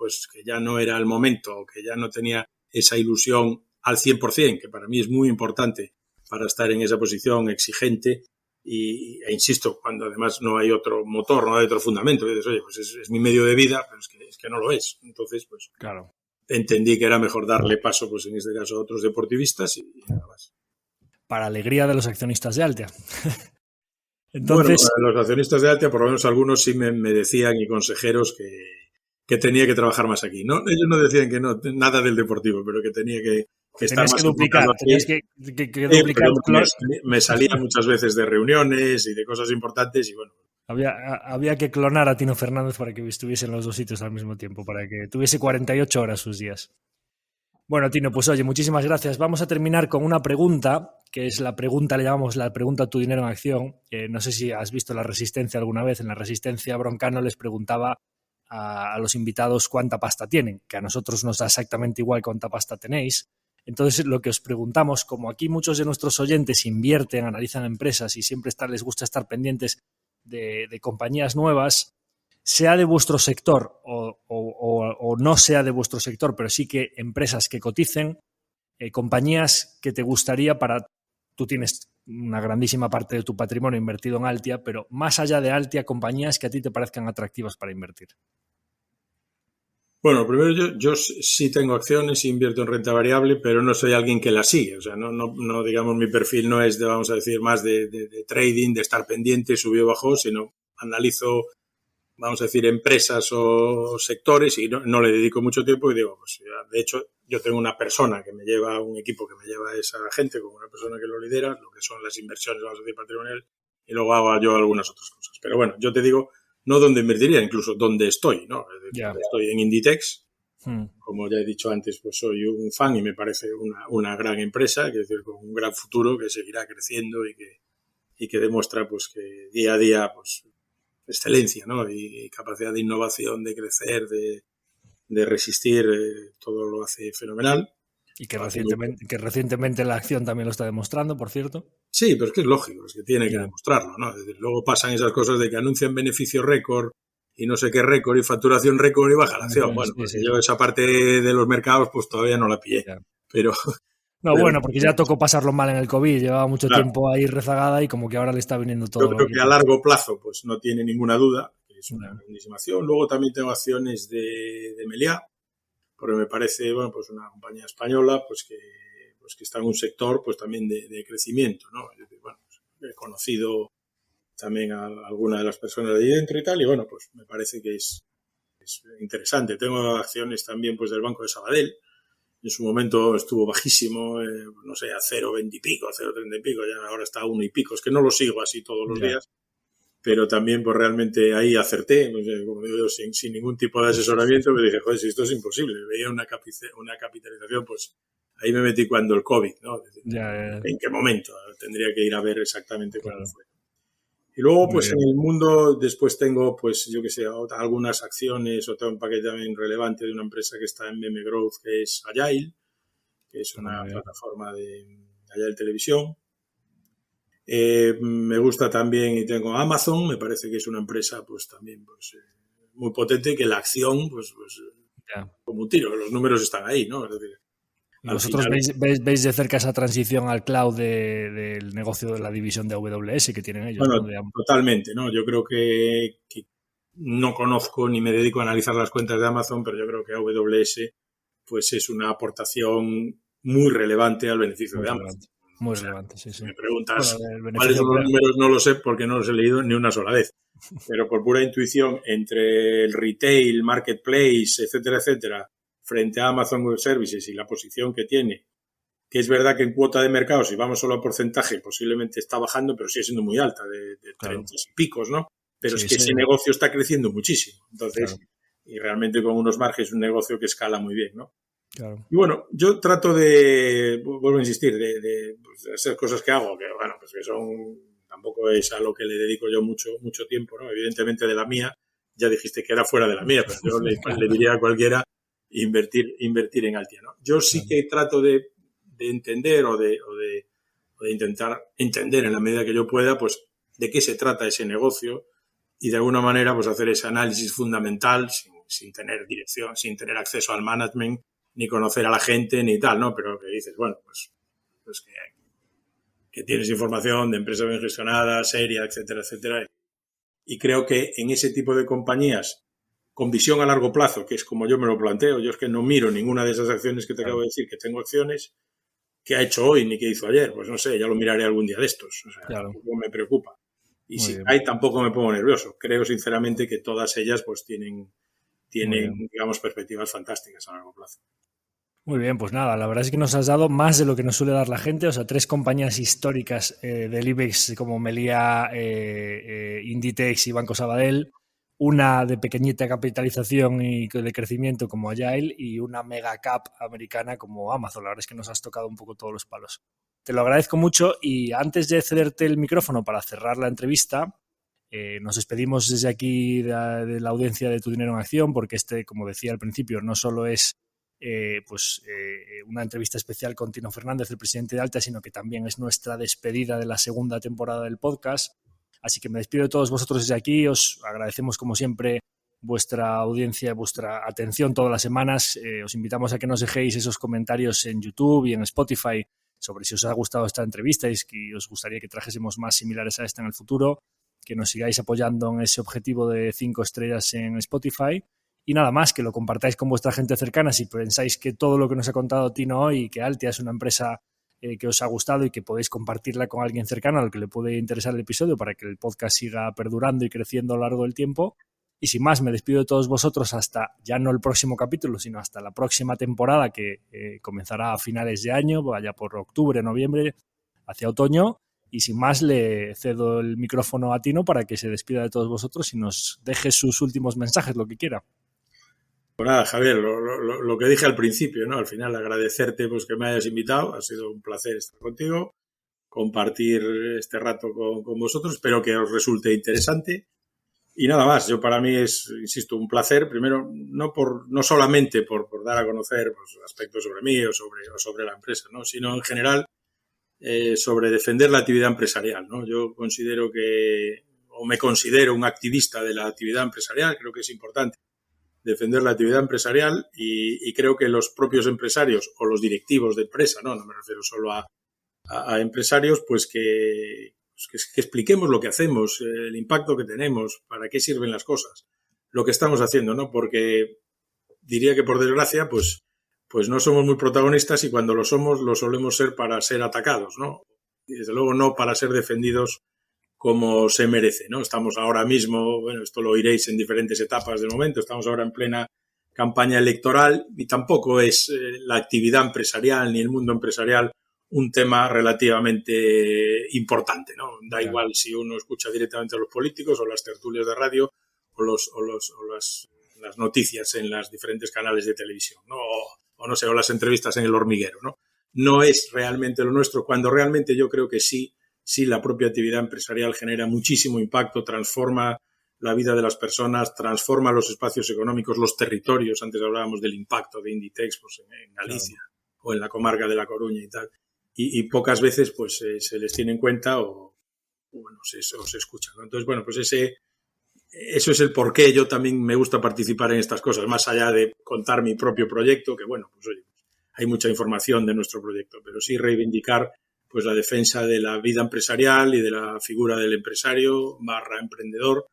ya no era el momento, que ya no tenía esa ilusión al 100%, que para mí es muy importante para estar en esa posición exigente e insisto, cuando además no hay otro motor, no hay otro fundamento, y dices, oye, pues es mi medio de vida, pero es que no lo es. Entonces, pues claro, entendí que era mejor darle paso, pues en este caso, a otros deportivistas y nada más. Para alegría de los accionistas de Altia. Entonces... Bueno, los accionistas de Altia, por lo menos algunos sí me decían, y consejeros, que tenía que trabajar más aquí. No, ellos no decían que no, nada del deportivo, pero que tenía que estar más enfocado. Tenías que duplicar. Me salía muchas veces de reuniones y de cosas importantes y bueno. Había que clonar a Tino Fernández para que estuviese en los dos sitios al mismo tiempo, para que tuviese 48 horas sus días. Bueno, Tino, pues oye, muchísimas gracias. Vamos a terminar con una pregunta, que es la pregunta, le llamamos la pregunta Tu dinero en acción. No sé si has visto La Resistencia alguna vez. En La Resistencia, Broncano les preguntaba a los invitados cuánta pasta tienen, que a nosotros nos da exactamente igual cuánta pasta tenéis. Entonces, lo que os preguntamos, como aquí muchos de nuestros oyentes invierten, analizan empresas y siempre les gusta estar pendientes de compañías nuevas, sea de vuestro sector o no sea de vuestro sector, pero sí que empresas que coticen, compañías que te gustaría tú tienes una grandísima parte de tu patrimonio invertido en Altia, pero más allá de Altia, compañías que a ti te parezcan atractivas para invertir. Bueno, primero yo sí tengo acciones y invierto en renta variable, pero no soy alguien que la sigue. O sea, no digamos, mi perfil no es vamos a decir, más de trading, de estar pendiente, subió o bajó, sino analizo, vamos a decir, empresas o sectores y no le dedico mucho tiempo y digo, pues de hecho, yo tengo una persona que me lleva, un equipo que me lleva a esa gente, como una persona que lo lidera, lo que son las inversiones, vamos a decir, patrimoniales, y luego hago yo algunas otras cosas. Pero bueno, yo te digo, no donde invertiría, incluso donde estoy, ¿no? Estoy en Inditex, como ya he dicho antes, pues soy un fan y me parece una gran empresa, es decir, con un gran futuro que seguirá creciendo y que demuestra pues que día a día pues excelencia, ¿no? Y capacidad de innovación, de crecer, de resistir, todo lo hace fenomenal. Y que recientemente la acción también lo está demostrando, por cierto. Sí, pero es que es lógico, es que tiene que demostrarlo, ¿no? Luego pasan esas cosas de que anuncian beneficio récord y no sé qué récord y facturación récord y baja la acción. Bueno, pues yo esa parte de los mercados pues todavía no la pillé. Pero bueno, porque ya tocó pasarlo mal en el COVID, llevaba mucho tiempo ahí rezagada y como que ahora le está viniendo todo. Yo creo que a largo plazo pues no tiene ninguna duda, que es una grandísima acción. Luego también tengo acciones de Meliá, porque me parece, bueno, pues una compañía española pues que está en un sector pues también de crecimiento, ¿no? Es decir, bueno, pues, he conocido también a alguna de las personas de ahí dentro y tal, y bueno, pues me parece que es interesante. Tengo acciones también pues del Banco de Sabadell. En su momento estuvo bajísimo, no sé, a 0,20 y pico, a 0,30 y pico, ya ahora está a 1 y pico. Es que no lo sigo así todos los días, pero también pues realmente ahí acerté, pues, como digo yo, sin ningún tipo de asesoramiento, me dije, joder, si esto es imposible. Veía una capitalización pues ahí me metí cuando el COVID, ¿no? Es decir, Ya. ¿en qué momento? Tendría que ir a ver exactamente cuándo fue. Y luego, pues en el mundo, después tengo, pues yo que sé, algunas acciones o tengo un paquete también relevante de una empresa que está en Meme Growth, que es Agile, que es una plataforma de Agile Televisión. Me gusta también, y tengo Amazon, me parece que es una empresa pues también pues, muy potente, que la acción, pues como un tiro, los números están ahí, ¿no? Es decir, ¿y vosotros veis de cerca esa transición al cloud del negocio de la división de AWS que tienen ellos? Bueno, ¿no? Totalmente, ¿no? Yo creo que no conozco ni me dedico a analizar las cuentas de Amazon, pero yo creo que AWS pues es una aportación muy relevante al beneficio de Amazon. Muy relevante, sí. Si me preguntas cuáles son los números, no lo sé porque no los he leído ni una sola vez. Pero por pura intuición, entre el retail, marketplace, etcétera, etcétera, frente a Amazon Web Services y la posición que tiene, que es verdad que en cuota de mercado, si vamos solo a porcentaje, posiblemente está bajando, pero sigue siendo muy alta, de 30 y picos, ¿no? Pero es que ese negocio está creciendo muchísimo. Entonces, y realmente con unos márgenes, un negocio que escala muy bien, ¿no? Claro. Y bueno, yo trato de, vuelvo a insistir, de hacer cosas que hago, que bueno, pues que son, tampoco es a lo que le dedico yo mucho tiempo, ¿no? Evidentemente de la mía, ya dijiste que era fuera de la mía, pero yo le diría a cualquiera invertir en Altia, ¿no? Yo sí que trato de entender o de intentar entender en la medida que yo pueda, pues, de qué se trata ese negocio y de alguna manera, pues, hacer ese análisis fundamental sin tener dirección, sin tener acceso al management, ni conocer a la gente, ni tal, ¿no? Pero que dices, bueno, pues que tienes información de empresas bien gestionadas, seria, etcétera, etcétera. Y creo que en ese tipo de compañías, con visión a largo plazo, que es como yo me lo planteo, yo es que no miro ninguna de esas acciones que te acabo de decir, que tengo acciones, que ha hecho hoy ni que hizo ayer, pues no sé, ya lo miraré algún día de estos, o sea, tampoco me preocupa. Y si hay, tampoco me pongo nervioso. Creo sinceramente que todas ellas pues tienen digamos, perspectivas fantásticas a largo plazo. Muy bien, pues nada, la verdad es que nos has dado más de lo que nos suele dar la gente, o sea, 3 compañías históricas del IBEX como Meliá, Inditex y Banco Sabadell, una de pequeñita capitalización y de crecimiento como Agile y una mega cap americana como Amazon. La verdad es que nos has tocado un poco todos los palos. Te lo agradezco mucho y antes de cederte el micrófono para cerrar la entrevista, nos despedimos desde aquí de la audiencia de Tu Dinero en Acción, porque como decía al principio, no solo es una entrevista especial con Tino Fernández, el presidente de Altia, sino que también es nuestra despedida de la segunda temporada del podcast. Así que me despido de todos vosotros desde aquí. Os agradecemos, como siempre, vuestra audiencia, vuestra atención todas las semanas. Os invitamos a que nos dejéis esos comentarios en YouTube y en Spotify sobre si os ha gustado esta entrevista y que os gustaría que trajésemos más similares a esta en el futuro, que nos sigáis apoyando en ese objetivo de 5 estrellas en Spotify. Y nada más, que lo compartáis con vuestra gente cercana si pensáis que todo lo que nos ha contado Tino hoy y que Altia es una empresa que os ha gustado y que podéis compartirla con alguien cercano al que le puede interesar el episodio para que el podcast siga perdurando y creciendo a lo largo del tiempo. Y sin más, me despido de todos vosotros hasta ya no el próximo capítulo, sino hasta la próxima temporada que comenzará a finales de año, vaya por octubre, noviembre, hacia otoño. Y sin más, le cedo el micrófono a Tino para que se despida de todos vosotros y nos deje sus últimos mensajes, lo que quiera. Pues nada, Javier, lo que dije al principio, ¿no? Al final agradecerte pues que me hayas invitado, ha sido un placer estar contigo, compartir este rato con vosotros, espero que os resulte interesante y nada más. Yo para mí es, insisto, un placer, primero no solamente por dar a conocer pues, aspectos sobre mí o sobre la empresa, ¿no? Sino en general sobre defender la actividad empresarial, ¿no? Yo me considero un activista de la actividad empresarial, creo que es importante defender la actividad empresarial y creo que los propios empresarios o los directivos de empresa, no me refiero solo a empresarios, pues que expliquemos lo que hacemos, el impacto que tenemos, para qué sirven las cosas, lo que estamos haciendo, ¿no? Porque diría que por desgracia, pues no somos muy protagonistas y cuando lo somos, lo solemos ser para ser atacados, ¿no? Y desde luego no para ser defendidos como se merece, ¿no? Estamos ahora mismo, bueno, esto lo oiréis en diferentes etapas del momento, estamos ahora en plena campaña electoral y tampoco es la actividad empresarial ni el mundo empresarial un tema relativamente importante, ¿no? Da igual si uno escucha directamente a los políticos o las tertulias de radio o las noticias en los diferentes canales de televisión, ¿no? O no sé, o las entrevistas en El Hormiguero, ¿no? no es realmente lo nuestro, cuando realmente yo creo que sí la propia actividad empresarial genera muchísimo impacto, transforma la vida de las personas, transforma los espacios económicos, los territorios. Antes hablábamos del impacto de Inditex pues, en Galicia, claro, o en la comarca de La Coruña y tal. Y pocas veces pues se les tiene en cuenta o bueno, se escucha, ¿no? Entonces, bueno, pues eso es el por qué yo también me gusta participar en estas cosas, más allá de contar mi propio proyecto, que bueno, pues oye, hay mucha información de nuestro proyecto, pero sí reivindicar pues la defensa de la vida empresarial y de la figura del empresario / emprendedor,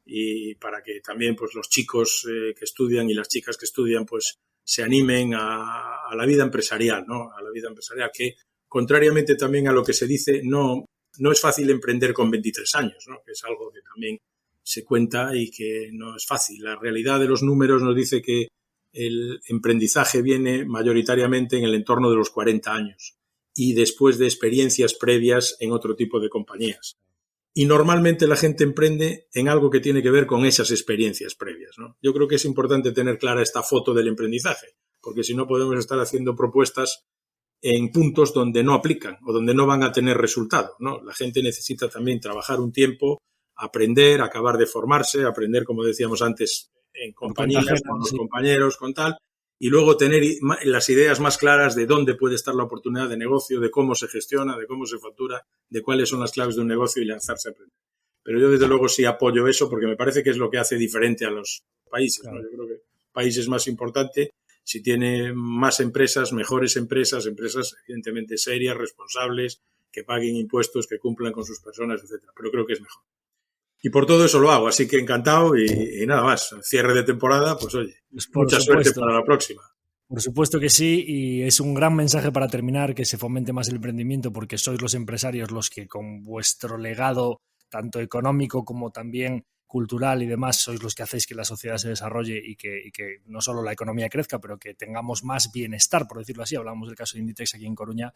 y para que también pues los chicos que estudian y las chicas que estudian pues se animen a la vida empresarial, ¿no? A la vida empresarial, que contrariamente también a lo que se dice, no es fácil emprender con 23 años, ¿no? Que es algo que también se cuenta y que no es fácil. La realidad de los números nos dice que el emprendizaje viene mayoritariamente en el entorno de los 40 años y después de experiencias previas en otro tipo de compañías. Y normalmente la gente emprende en algo que tiene que ver con esas experiencias previas, ¿no? Yo creo que es importante tener clara esta foto del emprendizaje, porque si no podemos estar haciendo propuestas en puntos donde no aplican o donde no van a tener resultado, ¿no? La gente necesita también trabajar un tiempo, aprender, acabar de formarse, aprender, como decíamos antes, en compañías, con los compañeros, con tal, y luego tener las ideas más claras de dónde puede estar la oportunidad de negocio, de cómo se gestiona, de cómo se factura, de cuáles son las claves de un negocio y lanzarse a aprender. Pero yo desde luego sí apoyo eso porque me parece que es lo que hace diferente a los países, ¿no? Yo creo que el país es más importante si tiene más empresas, mejores empresas evidentemente serias, responsables, que paguen impuestos, que cumplan con sus personas, etcétera. Pero creo que es mejor. Y por todo eso lo hago, así que encantado y nada más. Cierre de temporada, pues oye, pues mucha suerte para la próxima. Por supuesto que sí, y es un gran mensaje para terminar, que se fomente más el emprendimiento, porque sois los empresarios los que con vuestro legado, tanto económico como también cultural y demás, sois los que hacéis que la sociedad se desarrolle y que no solo la economía crezca, pero que tengamos más bienestar, por decirlo así. Hablamos del caso de Inditex aquí en Coruña.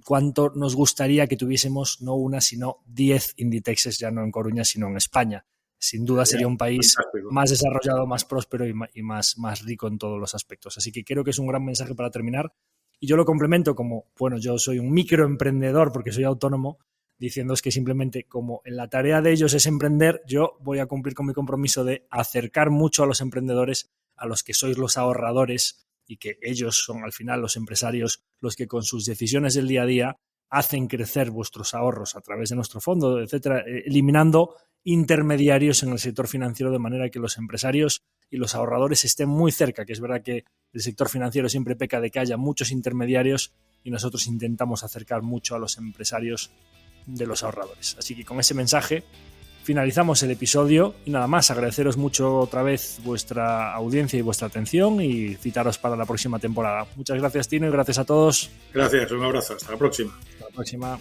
¿Cuánto nos gustaría que tuviésemos no una, sino 10 Inditexes, ya no en Coruña, sino en España? Sin duda sería un país más desarrollado, más próspero y más rico en todos los aspectos. Así que creo que es un gran mensaje para terminar. Y yo lo complemento como, bueno, yo soy un microemprendedor porque soy autónomo, diciéndoos que simplemente como en la tarea de ellos es emprender, yo voy a cumplir con mi compromiso de acercar mucho a los emprendedores, a los que sois los ahorradores, y que ellos son al final los empresarios los que con sus decisiones del día a día hacen crecer vuestros ahorros a través de nuestro fondo, etcétera, eliminando intermediarios en el sector financiero de manera que los empresarios y los ahorradores estén muy cerca, que es verdad que el sector financiero siempre peca de que haya muchos intermediarios y nosotros intentamos acercar mucho a los empresarios de los ahorradores. Así que con ese mensaje finalizamos el episodio y nada más, agradeceros mucho otra vez vuestra audiencia y vuestra atención y citaros para la próxima temporada. Muchas gracias, Tino, y gracias a todos. Gracias, un abrazo, hasta la próxima. Hasta la próxima.